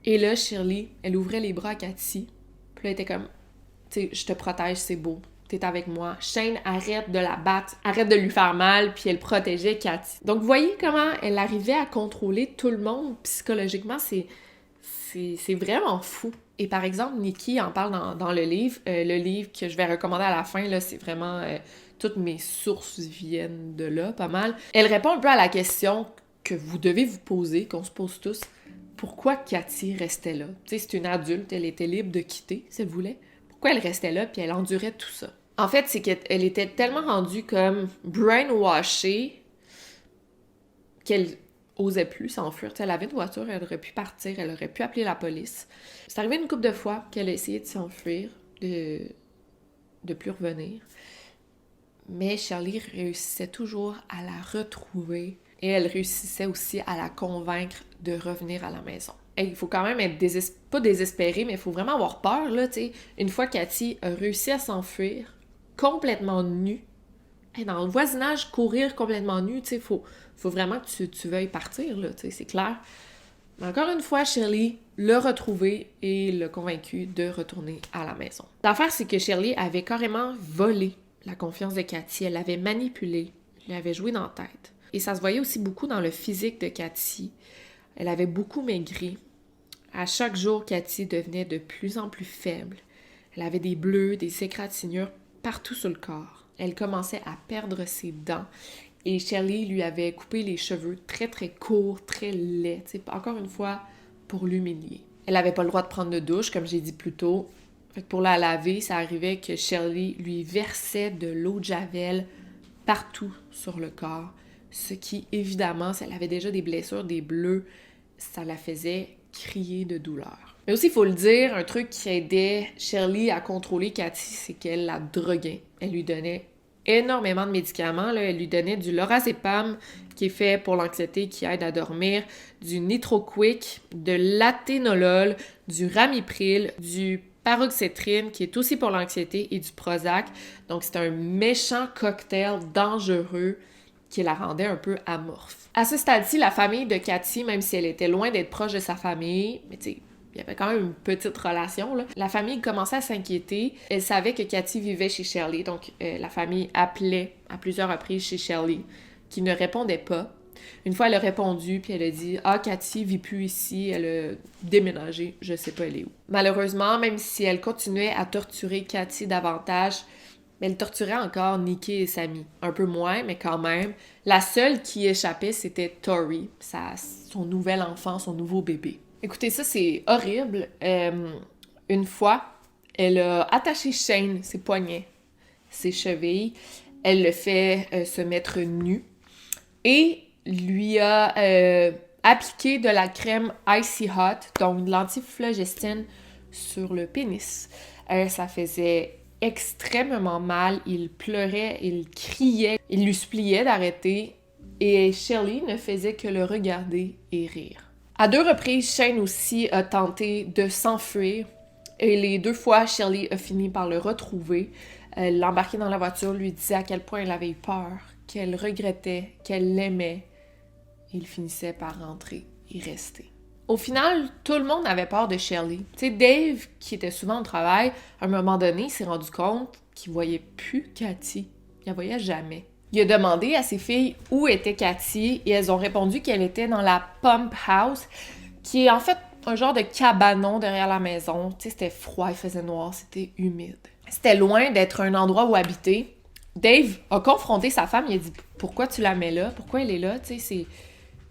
Et là, Shirley, elle ouvrait les bras à Cathy. Puis là, elle était comme, tu sais, je te protège, c'est beau. T'es avec moi. Shane, arrête de la battre, arrête de lui faire mal, puis elle protégeait Cathy. Donc, vous voyez comment elle arrivait à contrôler tout le monde psychologiquement, c'est vraiment fou. Et par exemple, Nikki en parle dans le livre que je vais recommander à la fin, là, c'est vraiment... toutes mes sources viennent de là, pas mal. Elle répond un peu à la question que vous devez vous poser, qu'on se pose tous. Pourquoi Cathy restait là? Tu sais, c'est une adulte, elle était libre de quitter, si elle voulait. Pourquoi elle restait là, puis elle endurait tout ça? En fait, c'est qu'elle était tellement rendue comme brainwashée qu'elle osait plus s'enfuir. Elle avait une voiture, elle aurait pu partir, elle aurait pu appeler la police. C'est arrivé une couple de fois qu'elle a essayé de s'enfuir, de plus revenir. Mais Shirley réussissait toujours à la retrouver et elle réussissait aussi à la convaincre de revenir à la maison. Et il faut quand même être pas désespéré, mais il faut vraiment avoir peur, là, tu sais. Une fois Cathy a réussi à s'enfuir, complètement nue, et dans le voisinage, courir complètement nue, tu sais, faut vraiment que tu veuilles partir, là, tu sais, c'est clair. Mais encore une fois, Shirley l'a retrouvé et l'a convaincu de retourner à la maison. L'affaire, c'est que Shirley avait carrément volé la confiance de Cathy, elle l'avait manipulée, elle l'avait joué dans la tête. Et ça se voyait aussi beaucoup dans le physique de Cathy. Elle avait beaucoup maigri. À chaque jour, Cathy devenait de plus en plus faible. Elle avait des bleus, des égratignures partout sur le corps. Elle commençait à perdre ses dents. Et Shirley lui avait coupé les cheveux très très courts, très laids, encore une fois, pour l'humilier. Elle n'avait pas le droit de prendre de douche, comme j'ai dit plus tôt. Fait que pour la laver, ça arrivait que Shirley lui versait de l'eau de Javel partout sur le corps. Ce qui, évidemment, si elle avait déjà des blessures, des bleus, ça la faisait crier de douleur. Mais aussi, il faut le dire, un truc qui aidait Shirley à contrôler Cathy, c'est qu'elle la droguait. Elle lui donnait énormément de médicaments. Là. Elle lui donnait du lorazépam, qui est fait pour l'anxiété, qui aide à dormir, du Nitroquick, de l'athénolol, du Ramipril, du paroxétrine, qui est aussi pour l'anxiété, et du Prozac. Donc, c'est un méchant cocktail dangereux qui la rendait un peu amorphe. À ce stade-ci, la famille de Cathy, même si elle était loin d'être proche de sa famille, mais tu sais, il y avait quand même une petite relation, là. La famille commençait à s'inquiéter. Elle savait que Cathy vivait chez Shirley, donc la famille appelait à plusieurs reprises chez Shirley, qui ne répondait pas. Une fois, elle a répondu, puis elle a dit « Ah, Cathy vit plus ici, elle a déménagé, je sais pas elle est où. » Malheureusement, même si elle continuait à torturer Cathy davantage, elle torturait encore Nikki et Sammy. Un peu moins, mais quand même. La seule qui échappait, c'était Tori, son nouvel enfant, son nouveau bébé. Écoutez, ça, c'est horrible. Une fois, elle a attaché Shane, ses poignets, ses chevilles. Elle le fait se mettre nu et lui a appliqué de la crème Icy Hot, donc de l'antiflogestine, sur le pénis. Ça faisait extrêmement mal. Il pleurait, il criait, il lui suppliait d'arrêter et Shirley ne faisait que le regarder et rire. À 2 reprises, Shane aussi a tenté de s'enfuir et les 2 fois, Shirley a fini par le retrouver. L'embarquer dans la voiture, lui disait à quel point elle avait eu peur, qu'elle regrettait, qu'elle l'aimait. Il finissait par rentrer et rester. Au final, tout le monde avait peur de Shirley. Tu sais, Dave, qui était souvent au travail, à un moment donné, s'est rendu compte qu'il voyait plus Cathy. Il la voyait jamais. Il a demandé à ses filles où était Cathy et elles ont répondu qu'elle était dans la pump house, qui est en fait un genre de cabanon derrière la maison. Tu sais, c'était froid, il faisait noir, c'était humide. C'était loin d'être un endroit où habiter. Dave a confronté sa femme, il a dit « Pourquoi tu la mets là? Pourquoi elle est là? Tu sais,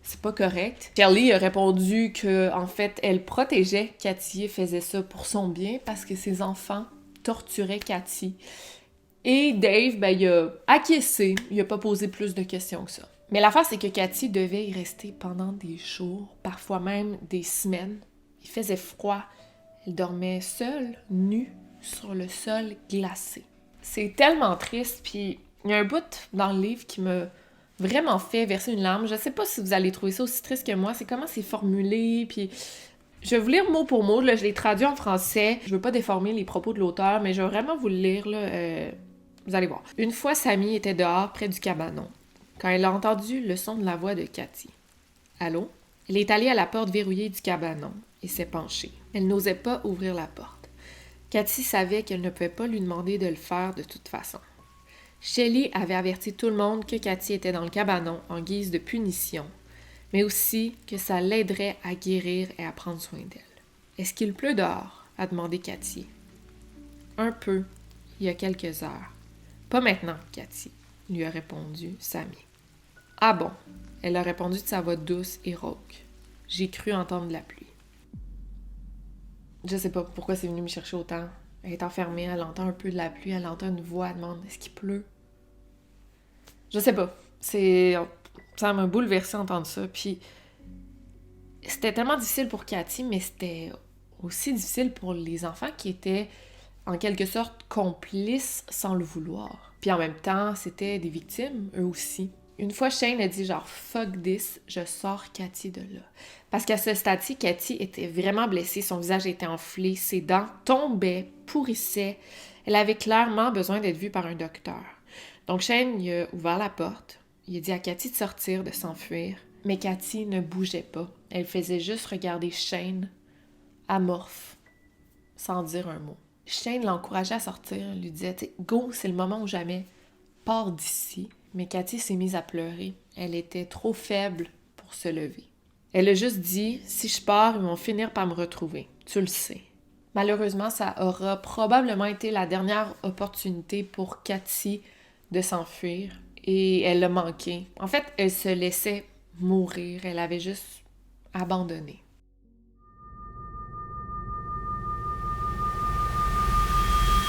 c'est pas correct. » Shirley a répondu que en fait, elle protégeait Cathy et faisait ça pour son bien parce que ses enfants torturaient Cathy. Et Dave, il a acquiescé. Il a pas posé plus de questions que ça. Mais l'affaire, c'est que Cathy devait y rester pendant des jours, parfois même des semaines. Il faisait froid. Elle dormait seule, nue, sur le sol glacé. C'est tellement triste, puis il y a un bout dans le livre qui m'a vraiment fait verser une larme. Je sais pas si vous allez trouver ça aussi triste que moi, c'est comment c'est formulé, puis je vais vous lire mot pour mot, là, je l'ai traduit en français. Je veux pas déformer les propos de l'auteur, mais je vais vraiment vous le lire, là, vous allez voir. Une fois, Sammy était dehors, près du cabanon, quand elle a entendu le son de la voix de Cathy. « Allô? » Elle est allée à la porte verrouillée du cabanon et s'est penchée. Elle n'osait pas ouvrir la porte. Cathy savait qu'elle ne pouvait pas lui demander de le faire de toute façon. Shelley avait averti tout le monde que Cathy était dans le cabanon en guise de punition, mais aussi que ça l'aiderait à guérir et à prendre soin d'elle. « Est-ce qu'il pleut dehors? » a demandé Cathy. « Un peu, il y a quelques heures. »« Pas maintenant, Cathy, » lui a répondu Sammy. « Ah bon? » Elle a répondu de sa voix douce et rauque. « J'ai cru entendre la pluie. » Je sais pas pourquoi c'est venu me chercher autant. Elle est enfermée, elle entend un peu de la pluie, elle entend une voix, elle demande « Est-ce qu'il pleut? » Je sais pas. Ça m'a bouleversée d'entendre ça. Puis c'était tellement difficile pour Cathy, mais c'était aussi difficile pour les enfants qui étaient en quelque sorte complices sans le vouloir. Puis en même temps, c'était des victimes, eux aussi. Une fois, Shane a dit genre « fuck this, je sors Cathy de là ». Parce qu'à ce stade-ci, Cathy était vraiment blessée, son visage était enflé, ses dents tombaient, pourrissaient. Elle avait clairement besoin d'être vue par un docteur. Donc Shane il a ouvert la porte, il a dit à Cathy de sortir, de s'enfuir, mais Cathy ne bougeait pas. Elle faisait juste regarder Shane, amorphe, sans dire un mot. Shane l'encourageait à sortir, lui disait « Go, c'est le moment ou jamais, pars d'ici ». Mais Cathy s'est mise à pleurer. Elle était trop faible pour se lever. Elle a juste dit « Si je pars, ils vont finir par me retrouver. Tu le sais. » Malheureusement, ça aura probablement été la dernière opportunité pour Cathy de s'enfuir. Et elle l'a manqué. En fait, elle se laissait mourir. Elle avait juste abandonné.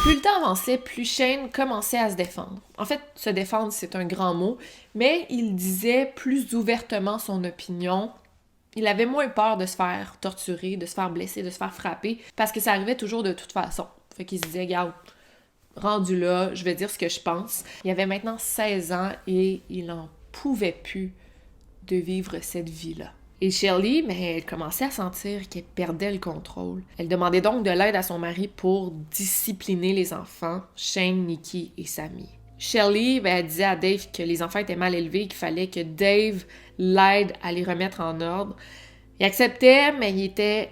Plus le temps avançait, plus Shane commençait à se défendre. En fait, se défendre, c'est un grand mot, mais il disait plus ouvertement son opinion. Il avait moins peur de se faire torturer, de se faire blesser, de se faire frapper, parce que ça arrivait toujours de toute façon. Fait qu'il se disait, regarde, rendu là, je vais dire ce que je pense. Il avait maintenant 16 ans et il n'en pouvait plus de vivre cette vie-là. Et Shelley, mais elle commençait à sentir qu'elle perdait le contrôle. Elle demandait donc de l'aide à son mari pour discipliner les enfants, Shane, Nikki et Sammy. Shelley, elle disait à Dave que les enfants étaient mal élevés, qu'il fallait que Dave l'aide à les remettre en ordre. Il acceptait, mais il était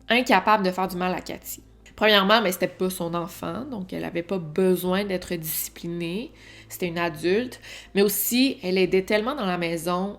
incapable de faire du mal à Cathy. Premièrement, mais c'était pas son enfant, donc elle avait pas besoin d'être disciplinée. C'était une adulte. Mais aussi, elle aidait tellement dans la maison.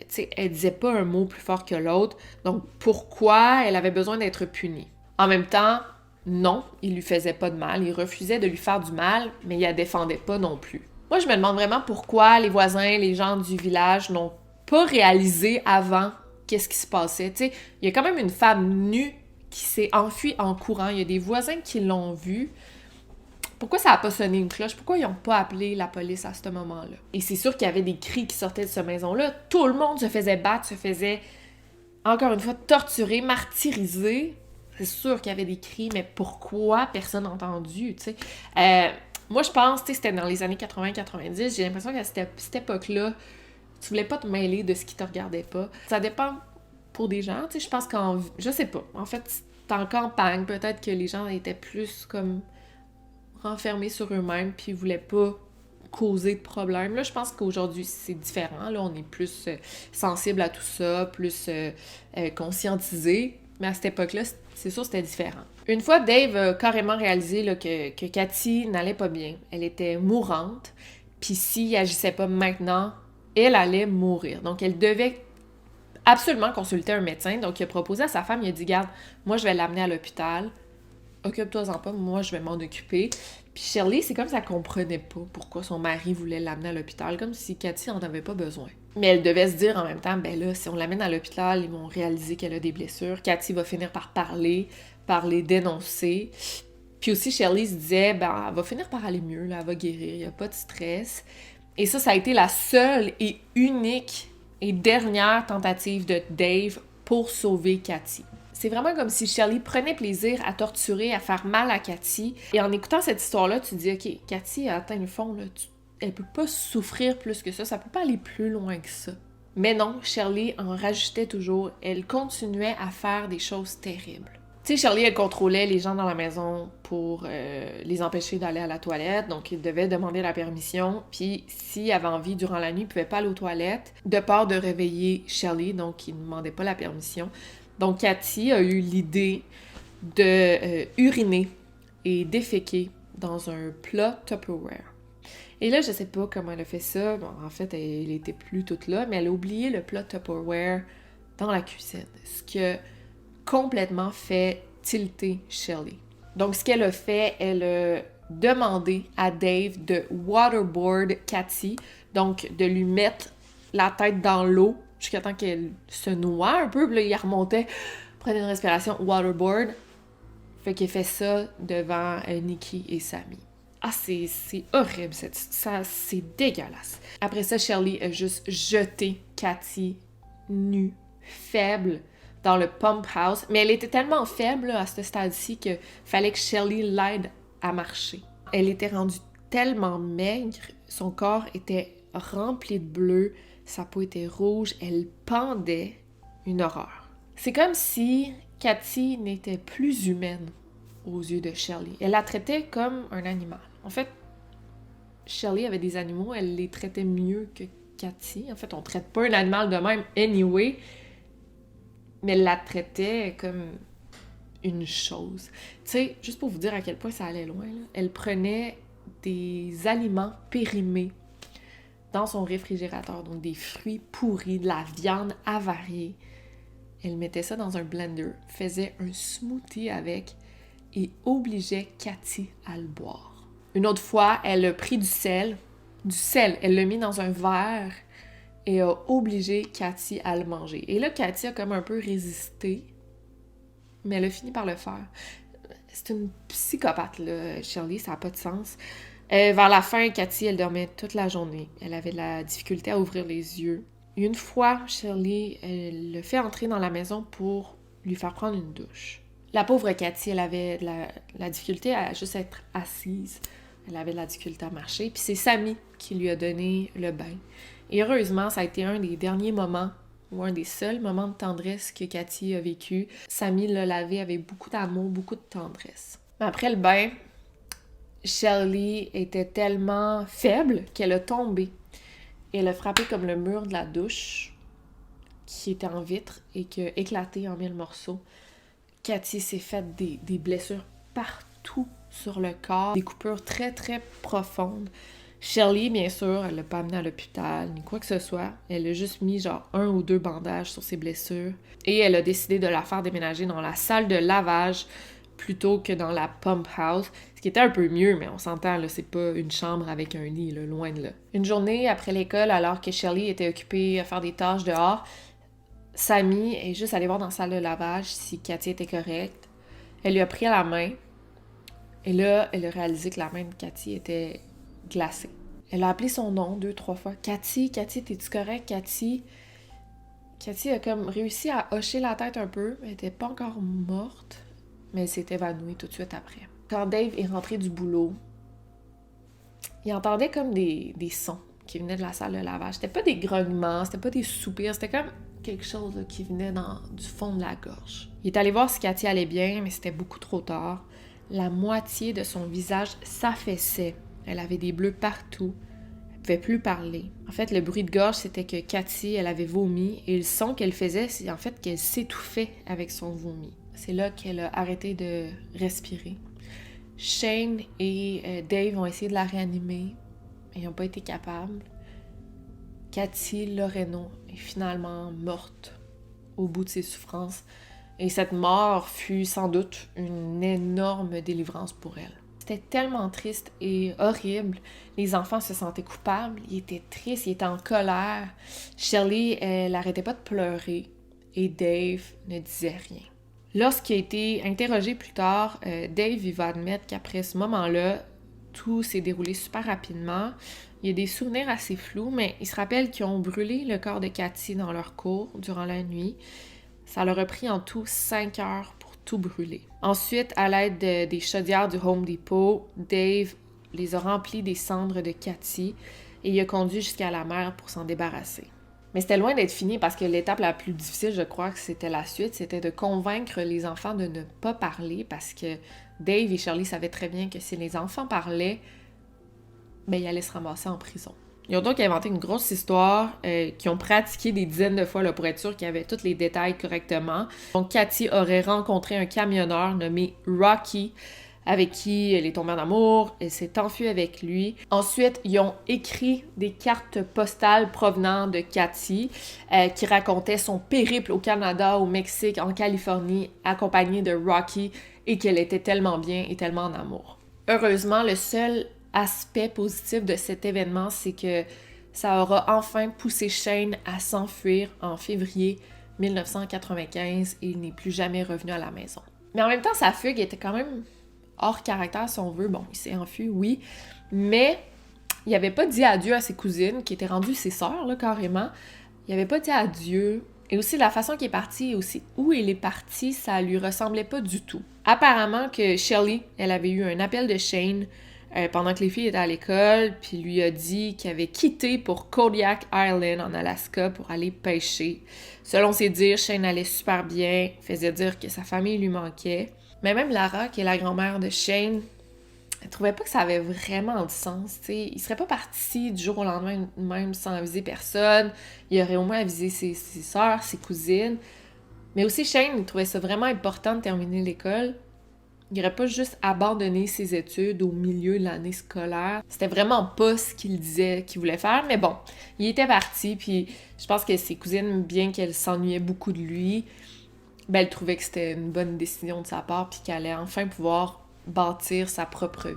T'sais, elle disait pas un mot plus fort que l'autre, donc pourquoi elle avait besoin d'être punie? En même temps, non, il lui faisait pas de mal, il refusait de lui faire du mal, mais il la défendait pas non plus. Moi, je me demande vraiment pourquoi les voisins, les gens du village n'ont pas réalisé avant qu'est-ce qui se passait. T'sais, il y a quand même une femme nue qui s'est enfuie en courant, il y a des voisins qui l'ont vue. Pourquoi ça n'a pas sonné une cloche? Pourquoi ils n'ont pas appelé la police à ce moment-là? Et c'est sûr qu'il y avait des cris qui sortaient de cette maison-là. Tout le monde se faisait battre, se faisait, encore une fois, torturer, martyriser. C'est sûr qu'il y avait des cris, mais pourquoi personne n'a entendu, tu sais? Moi, je pense, tu sais, c'était dans les années 80-90. J'ai l'impression qu'à cette époque-là, tu voulais pas te mêler de ce qui te regardait pas. Ça dépend pour des gens, tu sais, je pense qu'en... Je sais pas. En fait, c'était en campagne, peut-être que les gens étaient plus comme... renfermés sur eux-mêmes, puis ils voulaient pas causer de problème. Là, je pense qu'aujourd'hui, c'est différent. Là, on est plus sensible à tout ça, plus conscientisé. Mais à cette époque-là, c'est sûr, c'était différent. Une fois, Dave a carrément réalisé là, que Cathy n'allait pas bien. Elle était mourante, puis s'il agissait pas maintenant, elle allait mourir. Donc, elle devait absolument consulter un médecin. Donc, il a proposé à sa femme, il a dit, garde, moi, je vais l'amener à l'hôpital. Occupe-toi-en pas, moi je vais m'en occuper. Puis Shelley, c'est comme ça qu'elle comprenait pas pourquoi son mari voulait l'amener à l'hôpital, comme si Cathy en avait pas besoin. Mais elle devait se dire en même temps, ben là, si on l'amène à l'hôpital, ils vont réaliser qu'elle a des blessures. Cathy va finir par parler, par les dénoncer. Puis aussi, Shelley se disait, ben elle va finir par aller mieux, là, elle va guérir, il y a pas de stress. Et ça a été la seule et unique et dernière tentative de Dave pour sauver Cathy. C'est vraiment comme si Shelley prenait plaisir à torturer, à faire mal à Cathy. Et en écoutant cette histoire-là, tu te dis, OK, Cathy a atteint le fond, là, elle peut pas souffrir plus que ça peut pas aller plus loin que ça. Mais non, Shelley en rajoutait toujours, elle continuait à faire des choses terribles. Tu sais, Shelley, elle contrôlait les gens dans la maison pour les empêcher d'aller à la toilette, donc ils devaient demander la permission, puis s'ils avaient envie durant la nuit, ils pouvaient pas aller aux toilettes, de peur de réveiller Shelley, donc ils ne demandaient pas la permission. Donc Cathy a eu l'idée de uriner et déféquer dans un plat Tupperware. Et là, je sais pas comment elle a fait ça, bon, en fait, elle était plus toute là, mais elle a oublié le plat Tupperware dans la cuisine, ce qui a complètement fait tilter Shelley. Donc, ce qu'elle a fait, elle a demandé à Dave de waterboard Cathy, donc de lui mettre la tête dans l'eau jusqu'à temps qu'elle se noie un peu, puis là, il remontait, prenait une respiration, waterboard. Fait qu'il fait ça devant Nikki et Sammy. Ah, c'est horrible, ça, c'est dégueulasse. Après ça, Shelley a juste jeté Cathy nue, faible, dans le pump house, mais elle était tellement faible là, à ce stade-ci que fallait que Shelley l'aide à marcher. Elle était rendue tellement maigre, son corps était rempli de bleu, sa peau était rouge, elle pendait, une horreur. C'est comme si Cathy n'était plus humaine aux yeux de Shelley. Elle la traitait comme un animal. En fait, Shelley avait des animaux, elle les traitait mieux que Cathy. En fait, on traite pas un animal de même anyway, mais elle la traitait comme une chose. Tu sais, juste pour vous dire à quel point ça allait loin, là, elle prenait des aliments périmés dans son réfrigérateur, donc des fruits pourris, de la viande avariée. Elle mettait ça dans un blender, faisait un smoothie avec et obligeait Cathy à le boire. Une autre fois, elle a pris du sel, elle l'a mis dans un verre et a obligé Cathy à le manger. Et là, Cathy a comme un peu résisté, mais elle a fini par le faire. C'est une psychopathe, là, Shelley, ça n'a pas de sens. Vers la fin, Cathy, elle dormait toute la journée. Elle avait de la difficulté à ouvrir les yeux. Une fois, Shelley, elle le fait entrer dans la maison pour lui faire prendre une douche. La pauvre Cathy, elle avait de la difficulté à juste être assise. Elle avait de la difficulté à marcher. Puis c'est Sammy qui lui a donné le bain. Et heureusement, ça a été un des derniers moments, ou un des seuls moments de tendresse que Cathy a vécu. Sammy l'a lavé avec beaucoup d'amour, beaucoup de tendresse. Mais après le bain, Shelley était tellement faible qu'elle a tombé. Et elle a frappé comme le mur de la douche, qui était en vitre, et qui a éclaté en 1000 morceaux. Cathy s'est faite des blessures partout sur le corps, des coupures très, très profondes. Shelley, bien sûr, elle l'a pas amenée à l'hôpital, ni quoi que ce soit. Elle a juste mis genre 1 ou 2 bandages sur ses blessures. Et elle a décidé de la faire déménager dans la salle de lavage plutôt que dans la pump house. Ce qui était un peu mieux, mais on s'entend, là, c'est pas une chambre avec un lit, là, loin de là. Une journée après l'école, alors que Shelley était occupée à faire des tâches dehors, Sammy est juste allée voir dans la salle de lavage si Cathy était correcte. Elle lui a pris à la main. Et là, elle a réalisé que la main de Cathy était glacée. Elle a appelé son nom 2-3 fois. Cathy, t'es-tu correcte, Cathy? Cathy a comme réussi à hocher la tête un peu. Elle était pas encore morte, mais elle s'est évanouie tout de suite après. Quand Dave est rentré du boulot, il entendait comme des sons qui venaient de la salle de lavage. C'était pas des grognements, c'était pas des soupirs, c'était comme quelque chose là, qui venait du fond de la gorge. Il est allé voir si Cathy allait bien, mais c'était beaucoup trop tard. La moitié de son visage s'affaissait. Elle avait des bleus partout. Elle pouvait plus parler. En fait, le bruit de gorge, c'était que Cathy, elle avait vomi, et le son qu'elle faisait, c'est en fait qu'elle s'étouffait avec son vomi. C'est là qu'elle a arrêté de respirer. Shane et Dave ont essayé de la réanimer, mais ils n'ont pas été capables. Cathy Loreno est finalement morte au bout de ses souffrances. Et cette mort fut sans doute une énorme délivrance pour elle. C'était tellement triste et horrible. Les enfants se sentaient coupables, ils étaient tristes, ils étaient en colère. Shelley, elle n'arrêtait pas de pleurer et Dave ne disait rien. Lorsqu'il a été interrogé plus tard, Dave il va admettre qu'après ce moment-là, tout s'est déroulé super rapidement. Il y a des souvenirs assez flous, mais ils se rappellent qu'ils ont brûlé le corps de Cathy dans leur cour durant la nuit. Ça leur a pris en tout 5 heures pour tout brûler. Ensuite, à l'aide des chaudières du Home Depot, Dave les a remplis des cendres de Cathy et il a conduit jusqu'à la mer pour s'en débarrasser. Mais c'était loin d'être fini parce que l'étape la plus difficile, je crois que c'était la suite, c'était de convaincre les enfants de ne pas parler parce que Dave et Shirley savaient très bien que si les enfants parlaient, ben ils allaient se ramasser en prison. Ils ont donc inventé une grosse histoire qu'ils ont pratiqué des dizaines de fois là, pour être sûr qu'il y avait tous les détails correctement. Donc Cathy aurait rencontré un camionneur nommé Rocky, avec qui elle est tombée en amour, elle s'est enfuie avec lui. Ensuite, ils ont écrit des cartes postales provenant de Cathy qui racontaient son périple au Canada, au Mexique, en Californie, accompagnée de Rocky, et qu'elle était tellement bien et tellement en amour. Heureusement, le seul aspect positif de cet événement, c'est que ça aura enfin poussé Shane à s'enfuir en février 1995 et il n'est plus jamais revenu à la maison. Mais en même temps, sa fugue était quand même hors caractère, si on veut. Bon, il s'est enfui, oui, mais il n'avait pas dit adieu à ses cousines, qui étaient rendues ses sœurs, là, carrément. Il n'avait pas dit adieu. Et aussi, la façon qu'il est parti et aussi où il est parti, ça lui ressemblait pas du tout. Apparemment que Shirley, elle avait eu un appel de Shane pendant que les filles étaient à l'école, puis lui a dit qu'il avait quitté pour Kodiak Island en Alaska pour aller pêcher. Selon ses dires, Shane allait super bien, faisait dire que sa famille lui manquait. Mais même Lara, qui est la grand-mère de Shane, elle trouvait pas que ça avait vraiment du sens, tu sais. Il serait pas parti du jour au lendemain même sans aviser personne. Il aurait au moins avisé ses sœurs, ses cousines. Mais aussi Shane, il trouvait ça vraiment important de terminer l'école. Il n'aurait pas juste abandonné ses études au milieu de l'année scolaire. C'était vraiment pas ce qu'il disait qu'il voulait faire, mais bon, il était parti, puis je pense que ses cousines, bien qu'elles s'ennuyaient beaucoup de lui, ben elle trouvait que c'était une bonne décision de sa part, puis qu'elle allait enfin pouvoir bâtir sa propre vie.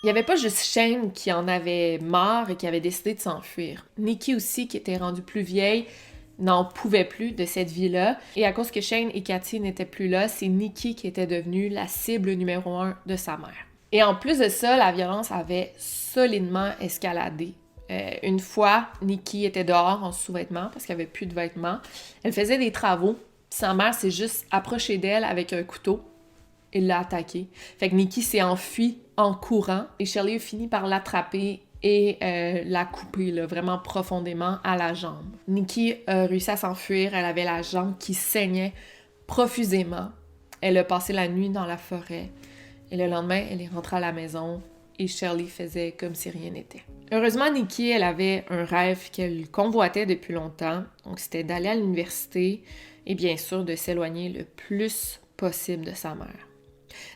Il n'y avait pas juste Shane qui en avait marre et qui avait décidé de s'enfuir. Nikki aussi, qui était rendue plus vieille, n'en pouvait plus de cette vie-là. Et à cause que Shane et Cathy n'étaient plus là, c'est Nikki qui était devenue la cible numéro 1 de sa mère. Et en plus de ça, la violence avait solidement escaladé. Une fois, Nikki était dehors en sous-vêtements parce qu'il n'y avait plus de vêtements. Elle faisait des travaux. Puis sa mère s'est juste approchée d'elle avec un couteau et l'a attaquée. Fait que Nikki s'est enfuie en courant et Shirley a fini par l'attraper et la couper là, vraiment profondément à la jambe. Nikki a réussi à s'enfuir. Elle avait la jambe qui saignait profusément. Elle a passé la nuit dans la forêt. Et le lendemain, elle est rentrée à la maison et Shirley faisait comme si rien n'était. Heureusement, Nikki, elle avait un rêve qu'elle convoitait depuis longtemps. Donc, c'était d'aller à l'université et bien sûr de s'éloigner le plus possible de sa mère.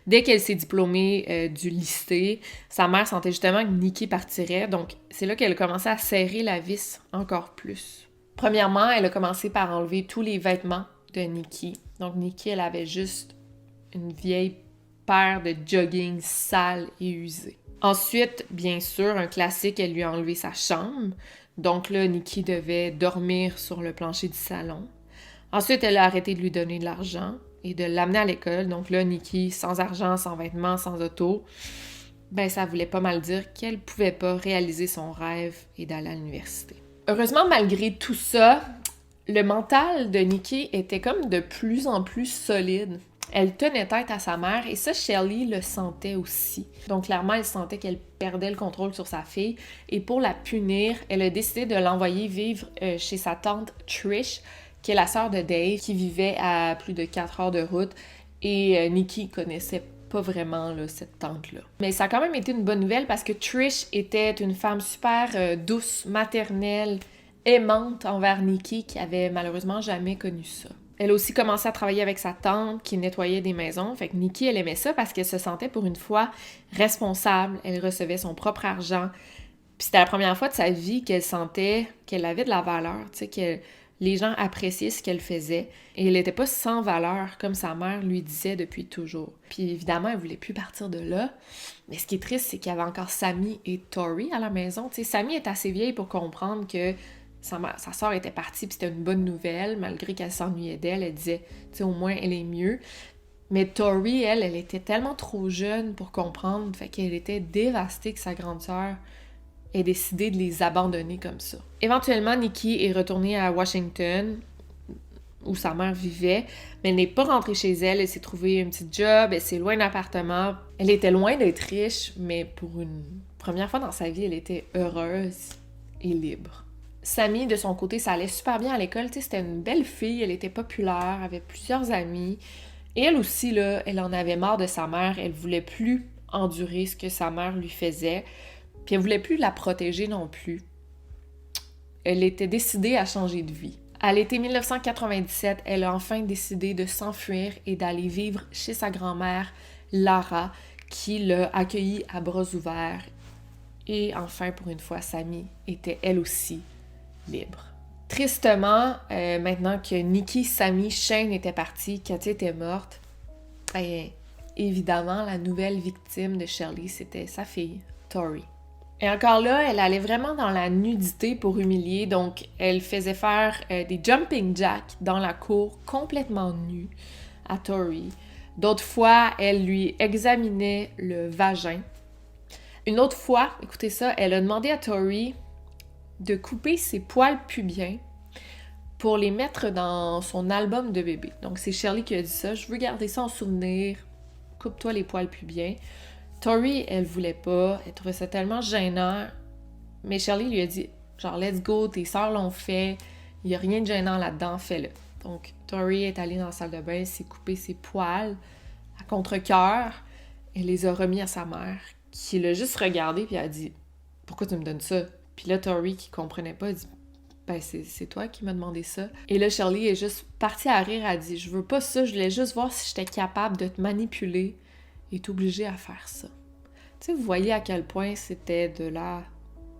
Dès qu'elle s'est diplômée du lycée, sa mère sentait justement que Nikki partirait. Donc, c'est là qu'elle a commencé à serrer la vis encore plus. Premièrement, elle a commencé par enlever tous les vêtements de Nikki. Donc, Nikki, elle avait juste une vieille paire de jogging sale et usée. Ensuite, bien sûr, un classique, elle lui a enlevé sa chambre. Donc là, Nikki devait dormir sur le plancher du salon. Ensuite, elle a arrêté de lui donner de l'argent et de l'amener à l'école. Donc là, Nikki, sans argent, sans vêtements, sans auto, ben ça voulait pas mal dire qu'elle pouvait pas réaliser son rêve et d'aller à l'université. Heureusement, malgré tout ça, le mental de Nikki était comme de plus en plus solide. Elle tenait tête à sa mère et ça, Shirley le sentait aussi. Donc clairement, elle sentait qu'elle perdait le contrôle sur sa fille et pour la punir, elle a décidé de l'envoyer vivre chez sa tante Trish, qui est la sœur de Dave, qui vivait à plus de 4 heures de route et Nikki connaissait pas vraiment là, cette tante-là. Mais ça a quand même été une bonne nouvelle parce que Trish était une femme super douce, maternelle, aimante envers Nikki qui avait malheureusement jamais connu ça. Elle a aussi commencé à travailler avec sa tante qui nettoyait des maisons. Fait que Nikki, elle aimait ça parce qu'elle se sentait pour une fois responsable. Elle recevait son propre argent. Puis c'était la première fois de sa vie qu'elle sentait qu'elle avait de la valeur, tu sais, que les gens appréciaient ce qu'elle faisait. Et elle n'était pas sans valeur, comme sa mère lui disait depuis toujours. Puis évidemment, elle voulait plus partir de là. Mais ce qui est triste, c'est qu'il y avait encore Sammy et Tori à la maison. Tu sais, Sammy est assez vieille pour comprendre que sa sœur était partie, puis c'était une bonne nouvelle, malgré qu'elle s'ennuyait d'elle. Elle disait, tu sais, au moins, elle est mieux. Mais Tori, elle était tellement trop jeune pour comprendre, fait qu'elle était dévastée que sa grande sœur ait décidé de les abandonner comme ça. Éventuellement, Nikki est retournée à Washington, où sa mère vivait, mais elle n'est pas rentrée chez elle, elle s'est trouvée un petit job, elle s'est loin d'appartement. Elle était loin d'être riche, mais pour une première fois dans sa vie, elle était heureuse et libre. Sammy, de son côté, ça allait super bien à l'école, tu sais, c'était une belle fille, elle était populaire, avait plusieurs amis, et elle aussi, là, elle en avait marre de sa mère, elle voulait plus endurer ce que sa mère lui faisait, puis elle voulait plus la protéger non plus. Elle était décidée à changer de vie. À l'été 1997, elle a enfin décidé de s'enfuir et d'aller vivre chez sa grand-mère, Lara, qui l'a accueillie à bras ouverts. Et enfin, pour une fois, Sammy était elle aussi libre. Tristement, maintenant que Nikki, Sammy, Shane étaient partis, Katia était morte, évidemment, la nouvelle victime de Shirley, c'était sa fille, Tori. Et encore là, elle allait vraiment dans la nudité pour humilier, donc elle faisait faire des jumping jacks dans la cour complètement nue à Tori. D'autres fois, elle lui examinait le vagin. Une autre fois, écoutez ça, elle a demandé à Tori de couper ses poils pubiens pour les mettre dans son album de bébé. Donc c'est Shirley qui a dit ça, je veux garder ça en souvenir, coupe-toi les poils pubiens. Tori, elle voulait pas, elle trouvait ça tellement gênant, mais Shirley lui a dit, genre, let's go, tes sœurs l'ont fait, il y a rien de gênant là-dedans, fais-le. Donc, Tori est allée dans la salle de bain, s'est coupé ses poils à contre-cœur, elle les a remis à sa mère, qui l'a juste regardé, puis elle a dit, pourquoi tu me donnes ça? Puis là, Tori, qui comprenait pas, a dit, ben, c'est toi qui m'as demandé ça. Et là, Shirley est juste partie à rire, elle a dit, je veux pas ça, je voulais juste voir si j'étais capable de te manipuler, est obligé à faire ça. Tu sais, vous voyez à quel point c'était de la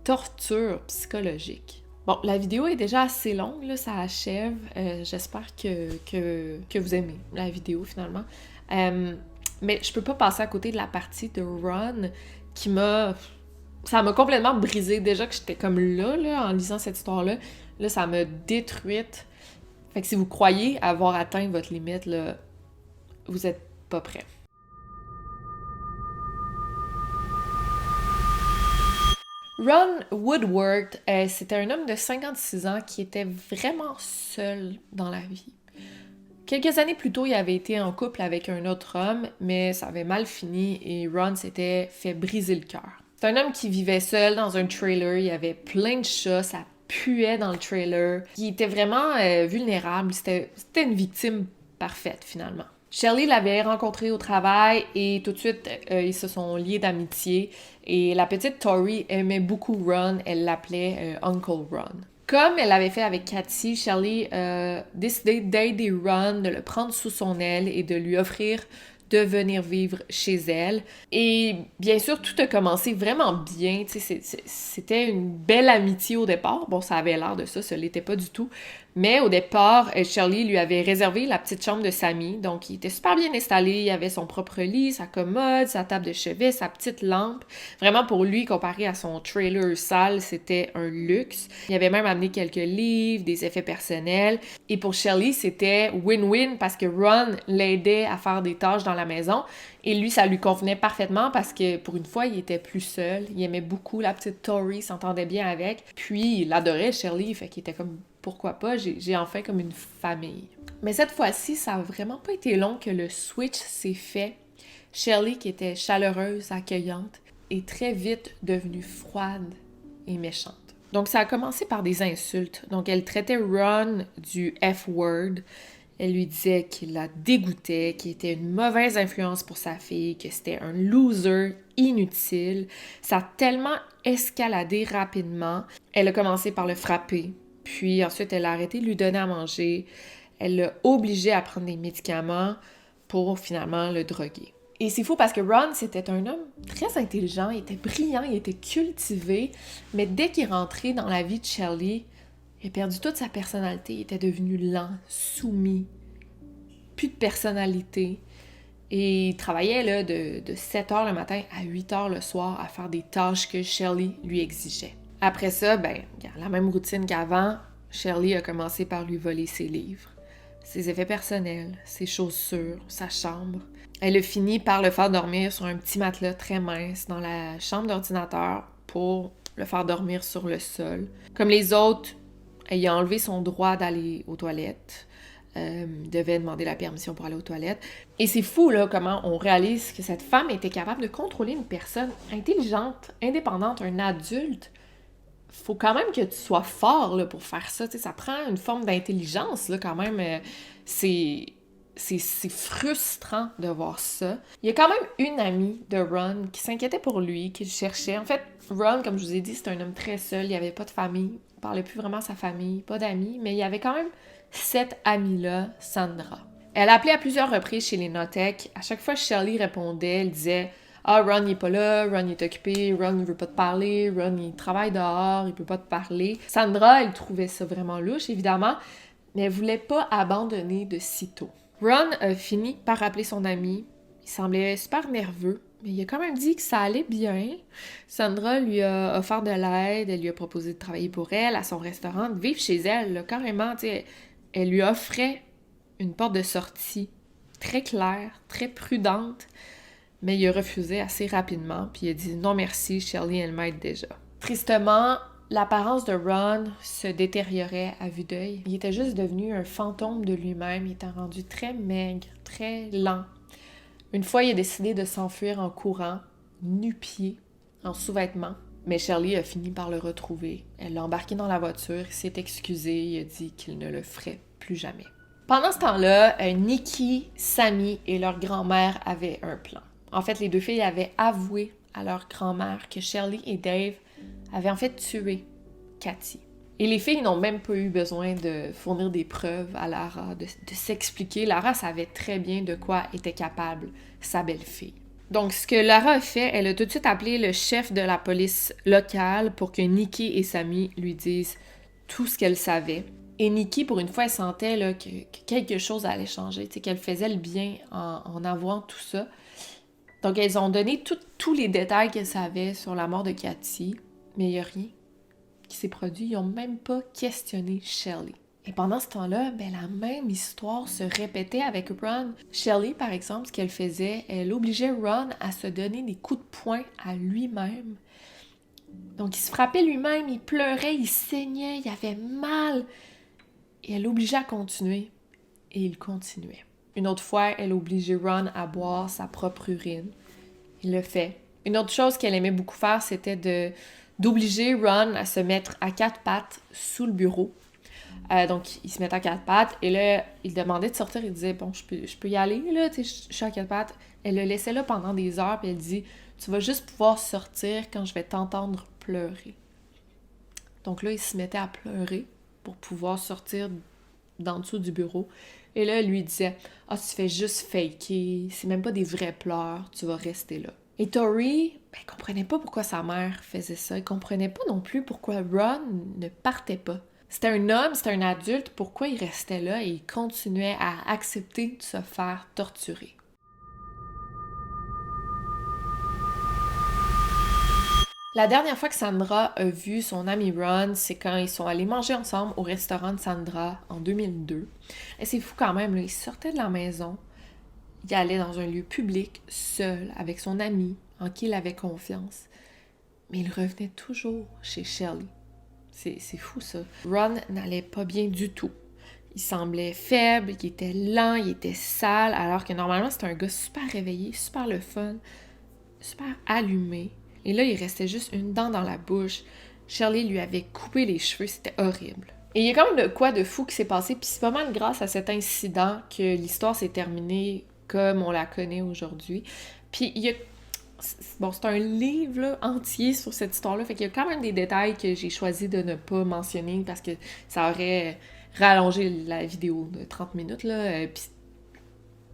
torture psychologique. Bon, la vidéo est déjà assez longue, là, ça achève. J'espère que vous aimez la vidéo, finalement. Mais je peux pas passer à côté de la partie de Ron qui m'a... Ça m'a complètement brisée. Déjà que j'étais comme là, en lisant cette histoire-là. Là, ça m'a détruite. Fait que si vous croyez avoir atteint votre limite, là, vous êtes pas prêt. Ron Woodward, c'était un homme de 56 ans qui était vraiment seul dans la vie. Quelques années plus tôt, il avait été en couple avec un autre homme, mais ça avait mal fini et Ron s'était fait briser le cœur. C'est un homme qui vivait seul dans un trailer, il y avait plein de chats, ça puait dans le trailer. Il était vraiment vulnérable, c'était une victime parfaite finalement. Shirley l'avait rencontré au travail et tout de suite, ils se sont liés d'amitié. Et la petite Tori aimait beaucoup Ron, elle l'appelait Uncle Ron. Comme elle l'avait fait avec Cathy, Shirley a décidé d'aider Ron, de le prendre sous son aile et de lui offrir de venir vivre chez elle. Et bien sûr, tout a commencé vraiment bien. C'était une belle amitié au départ. Bon, ça avait l'air de ça, ça l'était pas du tout. Mais au départ, Shirley lui avait réservé la petite chambre de Sammy. Donc, il était super bien installé. Il avait son propre lit, sa commode, sa table de chevet, sa petite lampe. Vraiment, pour lui, comparé à son trailer sale, c'était un luxe. Il avait même amené quelques livres, des effets personnels. Et pour Shirley, c'était win-win parce que Ron l'aidait à faire des tâches dans la maison. Et lui, ça lui convenait parfaitement parce que pour une fois, il était plus seul. Il aimait beaucoup la petite Tori, s'entendait bien avec. Puis, il adorait Shirley, fait qu'il était comme... Pourquoi pas, j'ai enfin comme une famille. Mais cette fois-ci, ça a vraiment pas été long que le switch s'est fait. Shirley, qui était chaleureuse, accueillante, est très vite devenue froide et méchante. Donc ça a commencé par des insultes. Donc elle traitait Ron du F-word. Elle lui disait qu'il la dégoûtait, qu'il était une mauvaise influence pour sa fille, que c'était un loser inutile. Ça a tellement escaladé rapidement. Elle a commencé par le frapper. Puis ensuite, elle a arrêté de lui donner à manger. Elle l'a obligé à prendre des médicaments pour finalement le droguer. Et c'est fou parce que Ron, c'était un homme très intelligent, il était brillant, il était cultivé, mais dès qu'il est rentré dans la vie de Shirley, il a perdu toute sa personnalité, il était devenu lent, soumis, plus de personnalité. Et il travaillait là, de 7h le matin à 8h le soir à faire des tâches que Shirley lui exigeait. Après ça, la même routine qu'avant, Shirley a commencé par lui voler ses livres. ses effets personnels, ses chaussures, sa chambre. Elle a fini par le faire dormir sur un petit matelas très mince dans la chambre d'ordinateur pour le faire dormir sur le sol. Comme les autres, elle a enlevé son droit d'aller aux toilettes. Devait demander la permission pour aller aux toilettes. Et c'est fou, là, comment on réalise que cette femme était capable de contrôler une personne intelligente, indépendante, un adulte. Faut quand même que tu sois fort, là, pour faire ça. T'sais, ça prend une forme d'intelligence, là, quand même. C'est frustrant de voir ça. Il y a quand même une amie de Ron qui s'inquiétait pour lui, qui le cherchait. En fait, Ron, comme je vous ai dit, c'est un homme très seul. Il n'y avait pas de famille. Il parlait plus vraiment à sa famille, pas d'amis. Mais il y avait quand même cette amie-là, Sandra. Elle a appelé à plusieurs reprises chez les Notek. À chaque fois que Shelley répondait, elle disait « Ah, Ron, il est pas là. Ron, il est occupé. Ron, il veut pas te parler. Ron, il travaille dehors. Il peut pas te parler. » Sandra, elle trouvait ça vraiment louche, évidemment, mais elle voulait pas abandonner de sitôt. Ron a fini par appeler son ami. Il semblait super nerveux, mais il a quand même dit que ça allait bien. Sandra lui a offert de l'aide, elle lui a proposé de travailler pour elle à son restaurant, de vivre chez elle, là, carrément, tu sais. Elle lui offrait une porte de sortie très claire, très prudente, mais il a refusé assez rapidement, puis il a dit « Non merci, Shelley, elle m'aide déjà ». Tristement, l'apparence de Ron se détériorait à vue d'œil. Il était juste devenu un fantôme de lui-même. Il était rendu très maigre, très lent. Une fois, il a décidé de s'enfuir en courant, nu-pied, en sous-vêtements. Mais Shelley a fini par le retrouver. Elle l'a embarqué dans la voiture, il s'est excusé, il a dit qu'il ne le ferait plus jamais. Pendant ce temps-là, Nikki, Sammy et leur grand-mère avaient un plan. En fait, les deux filles avaient avoué à leur grand-mère que Shelley et Dave avaient en fait tué Cathy. Et les filles n'ont même pas eu besoin de fournir des preuves à Lara, de s'expliquer. Lara savait très bien de quoi était capable sa belle-fille. Donc, ce que Lara a fait, elle a tout de suite appelé le chef de la police locale pour que Nikki et Sammy lui disent tout ce qu'elle savait. Et Nikki, pour une fois, elle sentait là, que quelque chose allait changer, qu'elle faisait le bien en avouant tout ça. Donc, elles ont donné tous les détails qu'elles savaient sur la mort de Cathy, mais il n'y a rien qui s'est produit. Ils n'ont même pas questionné Shelley. Et pendant ce temps-là, la même histoire se répétait avec Ron. Shelley, par exemple, ce qu'elle faisait, elle obligeait Ron à se donner des coups de poing à lui-même. Donc, il se frappait lui-même, il pleurait, il saignait, il avait mal. Et elle l'obligeait à continuer. Et il continuait. Une autre fois, elle obligeait Ron à boire sa propre urine. Il le fait. Une autre chose qu'elle aimait beaucoup faire, c'était d'obliger Ron à se mettre à quatre pattes sous le bureau. Donc, il se mettait à quatre pattes et là, il demandait de sortir. Il disait « Bon, je peux y aller, là, je suis à quatre pattes. » Elle le laissait là pendant des heures puis elle dit « Tu vas juste pouvoir sortir quand je vais t'entendre pleurer. » Donc là, il se mettait à pleurer pour pouvoir sortir d'en dessous du bureau. Et là, elle lui disait « Ah, tu fais juste faker, c'est même pas des vrais pleurs, tu vas rester là. » Et Tori, elle comprenait pas pourquoi sa mère faisait ça. Elle comprenait pas non plus pourquoi Ron ne partait pas. C'était un homme, c'était un adulte, pourquoi il restait là et il continuait à accepter de se faire torturer. La dernière fois que Sandra a vu son ami Ron, c'est quand ils sont allés manger ensemble au restaurant de Sandra en 2002. Et c'est fou quand même, là, il sortait de la maison, il allait dans un lieu public, seul, avec son ami, en qui il avait confiance. Mais il revenait toujours chez Shelley. C'est fou, ça. Ron n'allait pas bien du tout. Il semblait faible, il était lent, il était sale, alors que normalement, c'était un gars super réveillé, super le fun, super allumé. Et là, il restait juste une dent dans la bouche. Shelley lui avait coupé les cheveux, c'était horrible. Et il y a quand même de quoi de fou qui s'est passé, puis c'est pas mal grâce à cet incident que l'histoire s'est terminée comme on la connaît aujourd'hui. Puis il y a... Bon, c'est un livre là, entier sur cette histoire-là, fait qu'il y a quand même des détails que j'ai choisi de ne pas mentionner parce que ça aurait rallongé la vidéo de 30 minutes, là, puis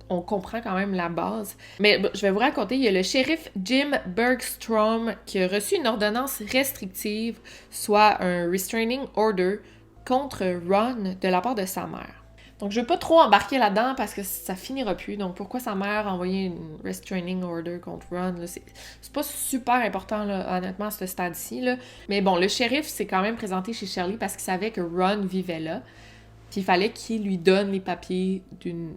on comprend quand même la base. Mais bon, je vais vous raconter, il y a le shérif Jim Bergstrom qui a reçu une ordonnance restrictive, soit un restraining order, contre Ron de la part de sa mère. Donc, je ne veux pas trop embarquer là-dedans parce que ça finira plus. Donc, pourquoi sa mère a envoyé une restraining order contre Ron, là, c'est pas super important, là, honnêtement, à ce stade-ci. Là. Mais bon, le shérif s'est quand même présenté chez Shelley parce qu'il savait que Ron vivait là. Puis il fallait qu'il lui donne les papiers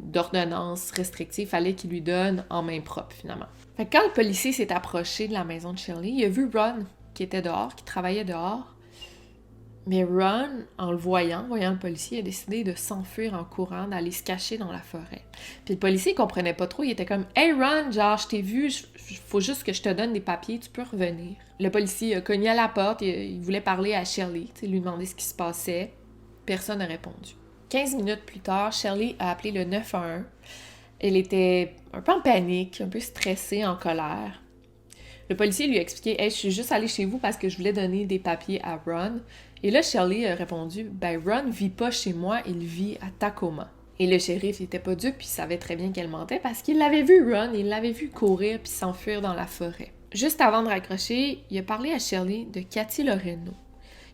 d'ordonnance restrictive, il fallait qu'il lui donne en main propre, finalement. Fait que quand le policier s'est approché de la maison de Shirley, il a vu Ron qui était dehors, qui travaillait dehors. Mais Ron, en le voyant le policier, a décidé de s'enfuir en courant, d'aller se cacher dans la forêt. Puis le policier, il comprenait pas trop, il était comme « Hey Ron, genre, je t'ai vu, faut juste que je te donne des papiers, tu peux revenir. » Le policier a cogné à la porte, il voulait parler à Shirley, lui demander ce qui se passait. Personne n'a répondu. 15 minutes plus tard, Shirley a appelé le 911. Elle était un peu en panique, un peu stressée, en colère. Le policier lui a expliqué « Hey, je suis juste allée chez vous parce que je voulais donner des papiers à Ron. » Et là, Shirley a répondu « Ben, Ron vit pas chez moi, il vit à Tacoma. » Et le shérif n'était pas dupe, puis il savait très bien qu'elle mentait parce qu'il l'avait vu, Ron, il l'avait vu courir puis s'enfuir dans la forêt. Juste avant de raccrocher, il a parlé à Shirley de Cathy Loreno,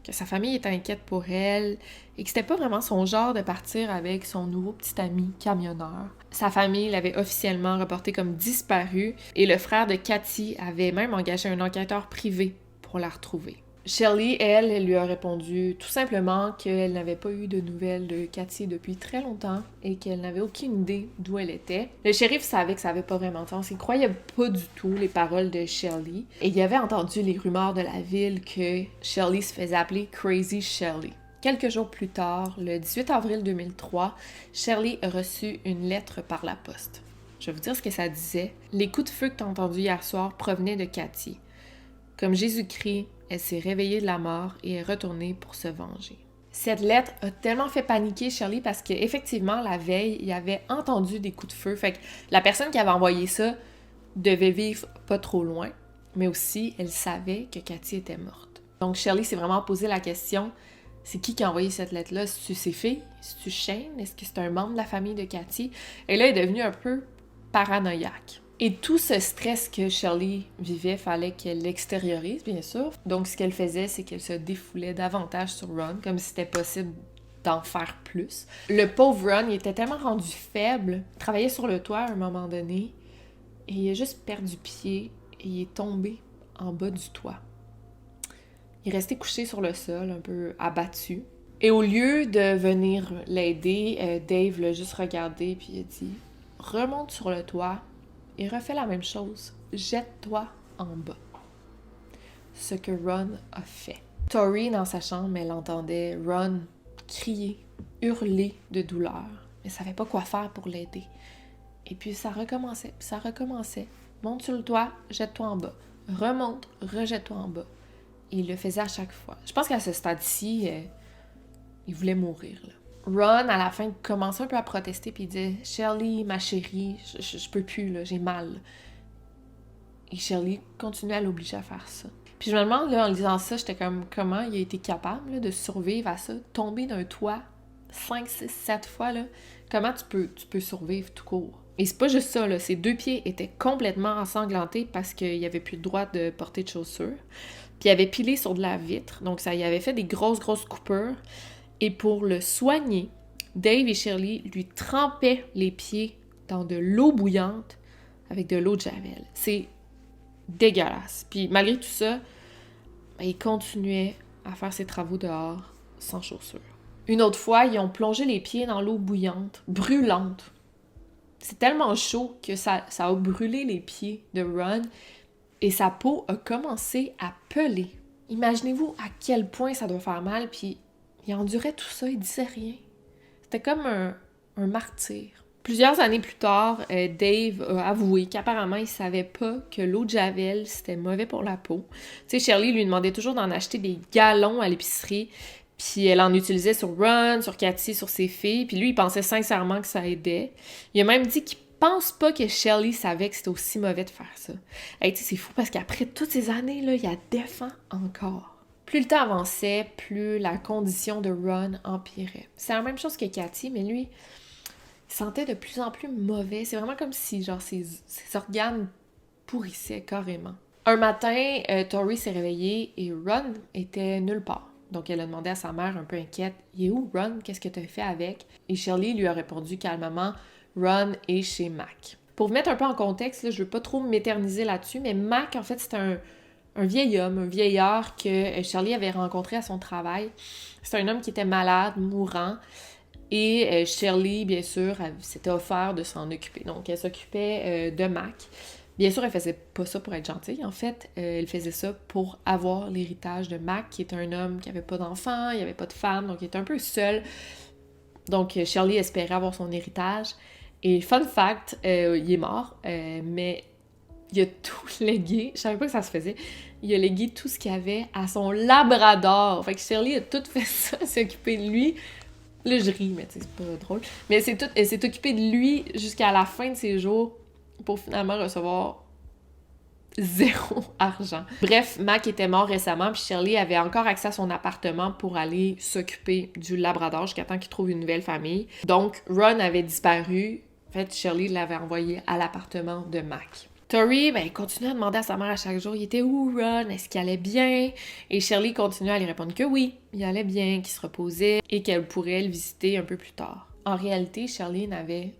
que sa famille était inquiète pour elle et que c'était pas vraiment son genre de partir avec son nouveau petit ami camionneur. Sa famille l'avait officiellement reportée comme disparue et le frère de Cathy avait même engagé un enquêteur privé pour la retrouver. Shirley, elle lui a répondu tout simplement qu'elle n'avait pas eu de nouvelles de Cathy depuis très longtemps et qu'elle n'avait aucune idée d'où elle était. Le shérif savait que ça avait pas vraiment de sens. Il croyait pas du tout les paroles de Shirley. Et il avait entendu les rumeurs de la ville que Shirley se faisait appeler Crazy Shirley. Quelques jours plus tard, le 18 avril 2003, Shirley a reçu une lettre par la poste. Je vais vous dire ce que ça disait. « Les coups de feu que t'as entendus hier soir provenaient de Cathy. Comme Jésus-Christ, elle s'est réveillée de la mort et est retournée pour se venger. » Cette lettre a tellement fait paniquer Shirley parce qu'effectivement, la veille, il avait entendu des coups de feu. Fait que la personne qui avait envoyé ça devait vivre pas trop loin, mais aussi, elle savait que Cathy était morte. Donc Shirley s'est vraiment posé la question, c'est qui a envoyé cette lettre-là? Est-ce que c'est ses filles? Est-ce que c'est Shane? Est-ce que c'est un membre de la famille de Cathy? Et là, elle est devenue un peu paranoïaque. Et tout ce stress que Shirley vivait, fallait qu'elle l'extériorise, bien sûr. Donc, ce qu'elle faisait, c'est qu'elle se défoulait davantage sur Ron, comme si c'était possible d'en faire plus. Le pauvre Ron, il était tellement rendu faible, il travaillait sur le toit à un moment donné, et il a juste perdu pied, et il est tombé en bas du toit. Il restait couché sur le sol, un peu abattu. Et au lieu de venir l'aider, Dave l'a juste regardé, puis il a dit « Remonte sur le toit, et refais la même chose. Jette-toi en bas. » Ce que Ron a fait. Tori, dans sa chambre, elle entendait Ron crier, hurler de douleur, mais elle savait pas quoi faire pour l'aider. Et puis ça recommençait, Monte sur le toit, jette-toi en bas. Remonte, rejette-toi en bas. Et il le faisait à chaque fois. Je pense qu'à ce stade-ci, il voulait mourir, là. Ron, à la fin, commençait un peu à protester, puis il disait « Shirley, ma chérie, je peux plus, là, j'ai mal. » Et Shirley continuait à l'obliger à faire ça. Puis je me demande, là, en lisant ça, j'étais comme, comment il a été capable là, de survivre à ça? Tomber d'un toit 5, 6, 7 fois, là. Comment tu peux survivre tout court? Et c'est pas juste ça, là. Ses 2 pieds étaient complètement ensanglantés parce qu'il n'y avait plus le droit de porter de chaussures. Puis il avait pilé sur de la vitre, donc ça y avait fait des grosses coupures. Et pour le soigner, Dave et Shirley lui trempaient les pieds dans de l'eau bouillante avec de l'eau de Javel. C'est dégueulasse. Puis malgré tout ça, il continuait à faire ses travaux dehors sans chaussures. Une autre fois, ils ont plongé les pieds dans l'eau bouillante, brûlante. C'est tellement chaud que ça a brûlé les pieds de Ron et sa peau a commencé à peler. Imaginez-vous à quel point ça doit faire mal, puis il endurait tout ça, il disait rien. C'était comme un martyr. Plusieurs années plus tard, Dave a avoué qu'apparemment, il savait pas que l'eau de Javel, c'était mauvais pour la peau. Tu sais, Shirley lui demandait toujours d'en acheter des gallons à l'épicerie, puis elle en utilisait sur Ron, sur Cathy, sur ses filles, puis lui, il pensait sincèrement que ça aidait. Il a même dit qu'il pense pas que Shirley savait que c'était aussi mauvais de faire ça. Hey, tu sais, c'est fou parce qu'après toutes ces années, là, il la défend encore. Plus le temps avançait, plus la condition de Ron empirait. C'est la même chose que Cathy, mais lui, il sentait de plus en plus mauvais. C'est vraiment comme si genre ses organes pourrissaient carrément. Un matin, Tori s'est réveillée et Ron était nulle part. Donc elle a demandé à sa mère, un peu inquiète, « Il est où Ron? Qu'est-ce que tu as fait avec? » Et Shirley lui a répondu calmement, « Ron est chez Mac. » Pour vous mettre un peu en contexte, là, je veux pas trop m'éterniser là-dessus, mais Mac, en fait, c'est un vieil homme, un vieillard que Shirley avait rencontré à son travail. C'est un homme qui était malade, mourant. Et Shirley, bien sûr, s'était offert de s'en occuper. Donc, elle s'occupait de Mac. Bien sûr, elle faisait pas ça pour être gentille. En fait, elle faisait ça pour avoir l'héritage de Mac, qui était un homme qui avait pas d'enfant, il avait pas de femme, donc il était un peu seul. Donc, Shirley espérait avoir son héritage. Et fun fact, il est mort, mais il a tout légué. Je savais pas que ça se faisait. Il a légué tout ce qu'il avait à son labrador. Fait que Shirley a tout fait ça, s'est occupée de lui. Là, je ris, mais c'est pas drôle. Mais elle s'est occupée de lui jusqu'à la fin de ses jours pour finalement recevoir 0 argent. Bref, Mac était mort récemment, puis Shirley avait encore accès à son appartement pour aller s'occuper du labrador jusqu'à temps qu'il trouve une nouvelle famille. Donc, Ron avait disparu. En fait, Shirley l'avait envoyé à l'appartement de Mac. Tori, il continuait à demander à sa mère à chaque jour, il était où Ron? Est-ce qu'il allait bien? Et Shirley continuait à lui répondre que oui, il allait bien, qu'il se reposait et qu'elle pourrait le visiter un peu plus tard. En réalité, Shirley n'avait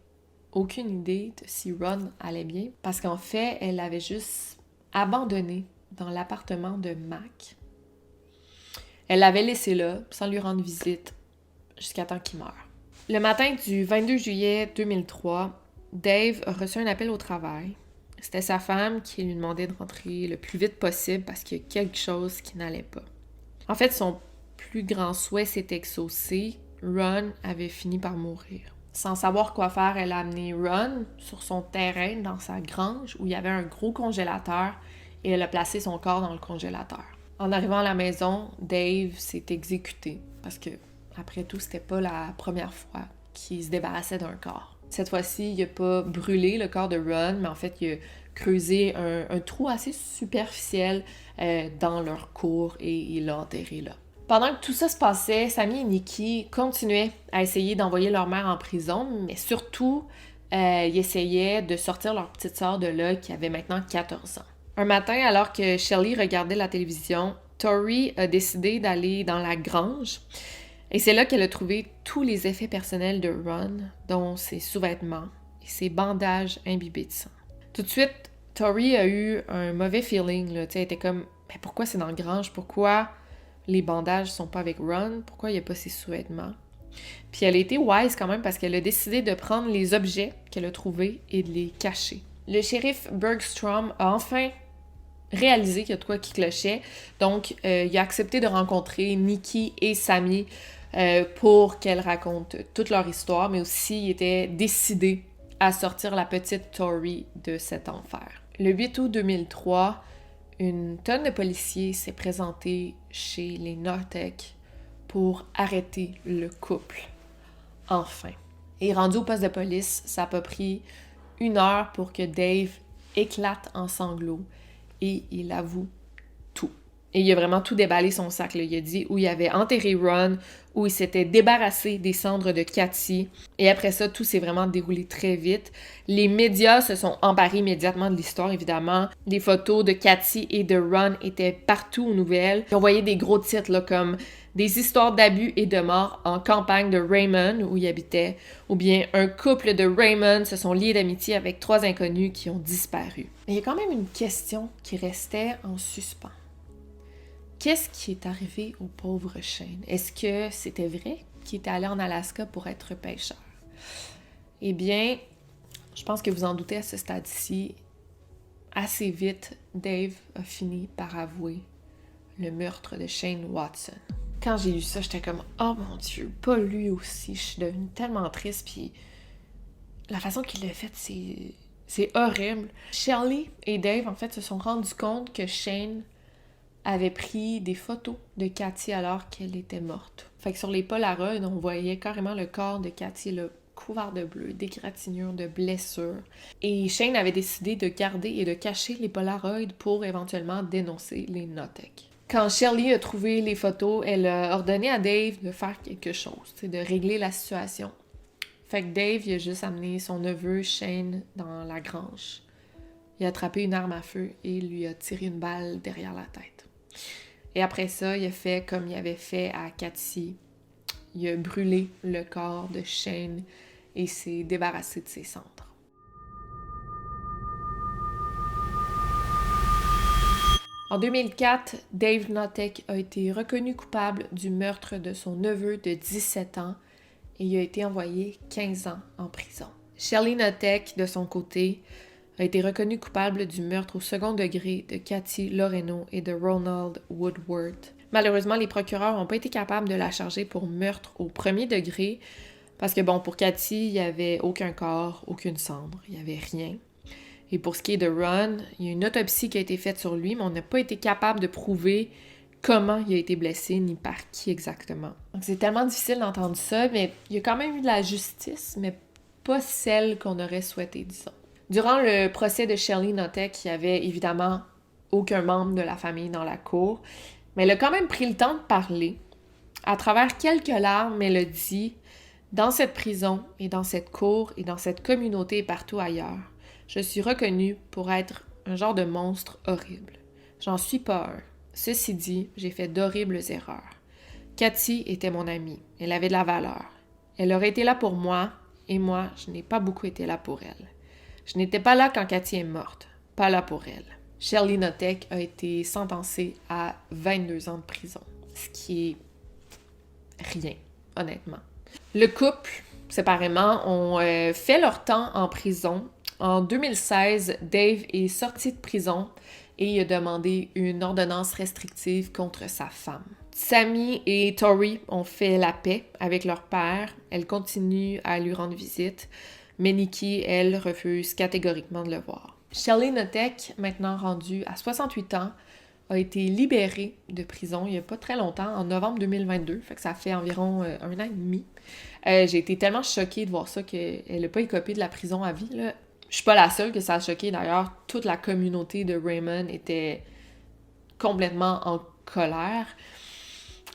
aucune idée de si Ron allait bien parce qu'en fait, elle l'avait juste abandonné dans l'appartement de Mac. Elle l'avait laissé là, sans lui rendre visite, jusqu'à temps qu'il meure. Le matin du 22 juillet 2003, Dave a reçu un appel au travail. C'était sa femme qui lui demandait de rentrer le plus vite possible parce qu'il y a quelque chose qui n'allait pas. En fait, son plus grand souhait s'est exaucé. Ron avait fini par mourir. Sans savoir quoi faire, elle a amené Ron sur son terrain dans sa grange où il y avait un gros congélateur et elle a placé son corps dans le congélateur. En arrivant à la maison, Dave s'est exécuté parce que, après tout, c'était pas la première fois qu'il se débarrassait d'un corps. Cette fois-ci, il n'a pas brûlé le corps de Ron, mais en fait, il a creusé un trou assez superficiel dans leur cour et il l'a enterré là. Pendant que tout ça se passait, Sammy et Nikki continuaient à essayer d'envoyer leur mère en prison, mais surtout, ils essayaient de sortir leur petite sœur de là, qui avait maintenant 14 ans. Un matin, alors que Shirley regardait la télévision, Tori a décidé d'aller dans la grange. Et c'est là qu'elle a trouvé tous les effets personnels de Ron, dont ses sous-vêtements et ses bandages imbibés de sang. Tout de suite, Tori a eu un mauvais feeling. Là. Elle était comme, mais pourquoi c'est dans la grange? Pourquoi les bandages sont pas avec Ron? Pourquoi il n'y a pas ses sous-vêtements? Puis elle a été wise quand même parce qu'elle a décidé de prendre les objets qu'elle a trouvés et de les cacher. Le shérif Bergstrom a enfin réalisé qu'il y a de quoi qui clochait. Donc, il a accepté de rencontrer Nikki et Sammy pour qu'elles racontent toute leur histoire, mais aussi il était décidé à sortir la petite Tori de cet enfer. Le 8 août 2003, une tonne de policiers s'est présentée chez les Notek pour arrêter le couple. Enfin. Et rendu au poste de police, ça a pas pris 1 heure pour que Dave éclate en sanglots et il avoue tout. Et il a vraiment tout déballé son sac. Là. Il a dit où il avait enterré Ron, où il s'était débarrassé des cendres de Cathy. Et après ça, tout s'est vraiment déroulé très vite. Les médias se sont emparés immédiatement de l'histoire, évidemment. Des photos de Cathy et de Ron étaient partout aux nouvelles. On voyait des gros titres là, comme « Des histoires d'abus et de mort en campagne de Raymond » où il habitait, ou bien « Un couple de Raymond se sont liés d'amitié avec 3 inconnus qui ont disparu ». Mais il y a quand même une question qui restait en suspens. Qu'est-ce qui est arrivé au pauvre Shane? Est-ce que c'était vrai qu'il était allé en Alaska pour être pêcheur? Eh bien, je pense que vous en doutez à ce stade-ci, assez vite, Dave a fini par avouer le meurtre de Shane Watson. Quand j'ai lu ça, j'étais comme « Oh mon Dieu, pas lui aussi! » Je suis devenue tellement triste, puis la façon qu'il l'a fait, c'est horrible. Shirley et Dave, en fait, se sont rendus compte que Shane avait pris des photos de Cathy alors qu'elle était morte. Fait que sur les Polaroids, on voyait carrément le corps de Cathy là, couvert de bleu, d'égratignures, de blessures. Et Shane avait décidé de garder et de cacher les Polaroids pour éventuellement dénoncer les Notek. Quand Shirley a trouvé les photos, elle a ordonné à Dave de faire quelque chose, de régler la situation. Fait que Dave, il a juste amené son neveu Shane dans la grange. Il a attrapé une arme à feu et lui a tiré une balle derrière la tête. Et après ça, il a fait comme il avait fait à Cathy. Il a brûlé le corps de Shane et s'est débarrassé de ses cendres. En 2004, Dave Notek a été reconnu coupable du meurtre de son neveu de 17 ans et il a été envoyé 15 ans en prison. Shelley Notek, de son côté, a été reconnu coupable du meurtre au second degré de Cathy Loreno et de Ronald Woodward. Malheureusement, les procureurs n'ont pas été capables de la charger pour meurtre au premier degré parce que, bon, pour Cathy, il n'y avait aucun corps, aucune cendre, il n'y avait rien. Et pour ce qui est de Ron, il y a une autopsie qui a été faite sur lui, mais on n'a pas été capable de prouver comment il a été blessé, ni par qui exactement. Donc c'est tellement difficile d'entendre ça, mais il y a quand même eu de la justice, mais pas celle qu'on aurait souhaité, disons. Durant le procès de Shelley Notek, il y avait évidemment aucun membre de la famille dans la cour, mais elle a quand même pris le temps de parler. À travers quelques larmes, elle a dit « Dans cette prison et dans cette cour et dans cette communauté et partout ailleurs, je suis reconnue pour être un genre de monstre horrible. J'en suis pas un. Ceci dit, j'ai fait d'horribles erreurs. Cathy était mon amie. Elle avait de la valeur. Elle aurait été là pour moi, et moi, je n'ai pas beaucoup été là pour elle. Je n'étais pas là quand Cathy est morte. Pas là pour elle. » Shelley Notek a été sentencée à 22 ans de prison, ce qui est rien, honnêtement. Le couple, séparément, ont fait leur temps en prison. En 2016, Dave est sorti de prison et il a demandé une ordonnance restrictive contre sa femme. Sammy et Tori ont fait la paix avec leur père. Elle continue à lui rendre visite, mais Nikki, elle, refuse catégoriquement de le voir. Shelley Notek, maintenant rendue à 68 ans, a été libérée de prison il n'y a pas très longtemps, en novembre 2022, fait que ça fait environ 1 an et demi. J'ai été tellement choquée de voir ça qu'elle n'a pas écopé de la prison à vie, là. Je suis pas la seule que ça a choqué, d'ailleurs, toute la communauté de Raymond était complètement en colère.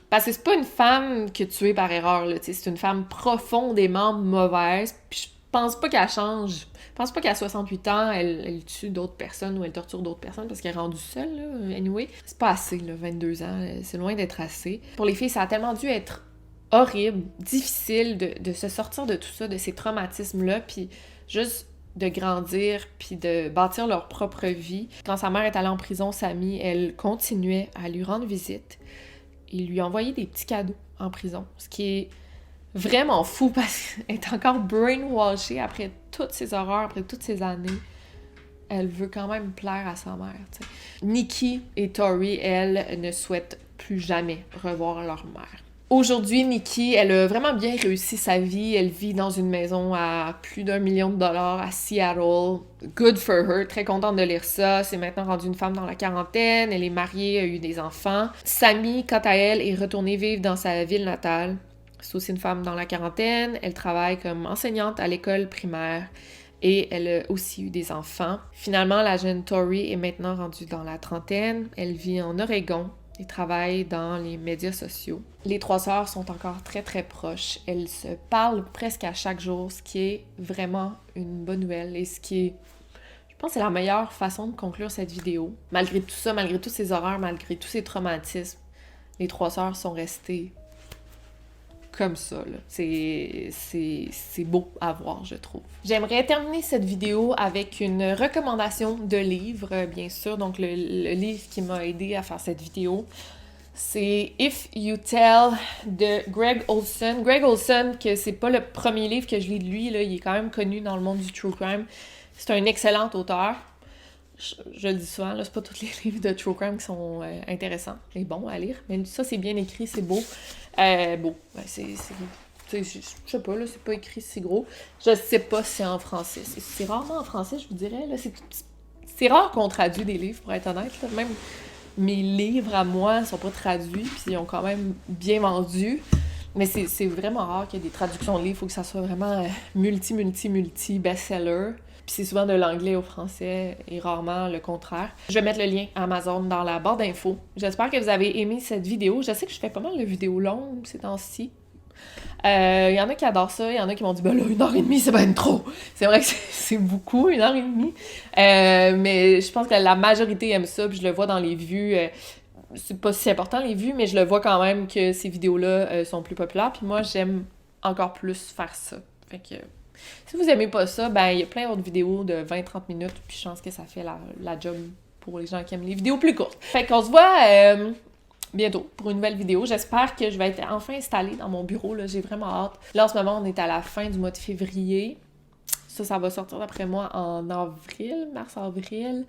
Parce que c'est pas une femme que tu es par erreur, là, c'est une femme profondément mauvaise, puis je pense pas qu'elle change. Je pense pas qu'à 68 ans, elle tue d'autres personnes ou elle torture d'autres personnes parce qu'elle est rendue seule, là. Anyway, c'est pas assez, là, 22 ans, c'est loin d'être assez. Pour les filles, ça a tellement dû être horrible, difficile de se sortir de tout ça, de ces traumatismes-là, puis juste de grandir puis de bâtir leur propre vie. Quand sa mère est allée en prison, Sammy, elle continuait à lui rendre visite et lui envoyer des petits cadeaux en prison, ce qui est vraiment fou parce qu'elle est encore brainwashée après toutes ces horreurs, après toutes ces années. Elle veut quand même plaire à sa mère, t'sais. Nikki et Tori, elles, ne souhaitent plus jamais revoir leur mère. Aujourd'hui, Nikki, elle a vraiment bien réussi sa vie. Elle vit dans une maison à plus d'1 million de dollars à Seattle. Good for her. Très contente de lire ça. C'est maintenant rendue une femme dans la quarantaine. Elle est mariée, a eu des enfants. Sammy, quant à elle, est retournée vivre dans sa ville natale. C'est aussi une femme dans la quarantaine. Elle travaille comme enseignante à l'école primaire. Et elle a aussi eu des enfants. Finalement, la jeune Tori est maintenant rendue dans la trentaine. Elle vit en Oregon. Ils travaillent dans les médias sociaux. Les trois sœurs sont encore très très proches. Elles se parlent presque à chaque jour, ce qui est vraiment une bonne nouvelle et ce qui est, je pense, c'est la meilleure façon de conclure cette vidéo. Malgré tout ça, malgré tous ces horreurs, malgré tous ces traumatismes, les trois sœurs sont restées comme ça, là. C'est beau à voir, je trouve. J'aimerais terminer cette vidéo avec une recommandation de livre, bien sûr. Donc, le livre qui m'a aidé à faire cette vidéo, c'est If You Tell de Greg Olson. Greg Olson, que c'est pas le premier livre que je lis de lui, là, il est quand même connu dans le monde du true crime. C'est un excellent auteur. Je le dis souvent, là, c'est pas tous les livres de true crime qui sont intéressants et bons à lire, mais ça, c'est bien écrit, c'est beau. Beau, ben, je sais pas, là, c'est pas écrit si gros. Je sais pas si c'est en français. C'est rarement en français, je vous dirais. Là, c'est rare qu'on traduit des livres, pour être honnête. Là. Même mes livres à moi sont pas traduits, puis ils ont quand même bien vendu. Mais c'est vraiment rare qu'il y ait des traductions de livres. Il faut que ça soit vraiment multi best-seller. Puis c'est souvent de l'anglais au français et rarement le contraire. Je vais mettre le lien Amazon dans la barre d'infos. J'espère que vous avez aimé cette vidéo. Je sais que je fais pas mal de vidéos longues ces temps-ci. Il y en a qui adorent ça, il y en a qui m'ont dit « Ben là, 1h30, c'est ben trop! » C'est vrai que c'est beaucoup, 1h30. Mais je pense que la majorité aime ça, puis je le vois dans les vues. C'est pas si important les vues, mais je le vois quand même que ces vidéos-là sont plus populaires. Puis moi, j'aime encore plus faire ça. Fait que si vous aimez pas ça, ben il y a plein d'autres vidéos de 20-30 minutes, puis je pense que ça fait la job pour les gens qui aiment les vidéos plus courtes. Fait qu'on se voit bientôt pour une nouvelle vidéo. J'espère que je vais être enfin installée dans mon bureau, là, j'ai vraiment hâte. Là, en ce moment, on est à la fin du mois de février. Ça va sortir d'après moi en avril, mars-avril.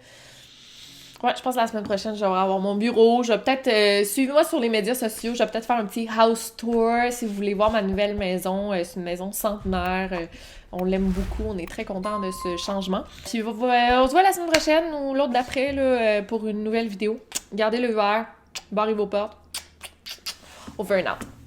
Ouais, je pense que la semaine prochaine, je vais avoir mon bureau. Je vais peut-être... suivez-moi sur les médias sociaux. Je vais peut-être faire un petit house tour si vous voulez voir ma nouvelle maison. C'est une maison centenaire. On l'aime beaucoup. On est très contents de ce changement. Puis on se voit la semaine prochaine ou l'autre d'après là, pour une nouvelle vidéo. Gardez le verre. Barrez vos portes. Over and out.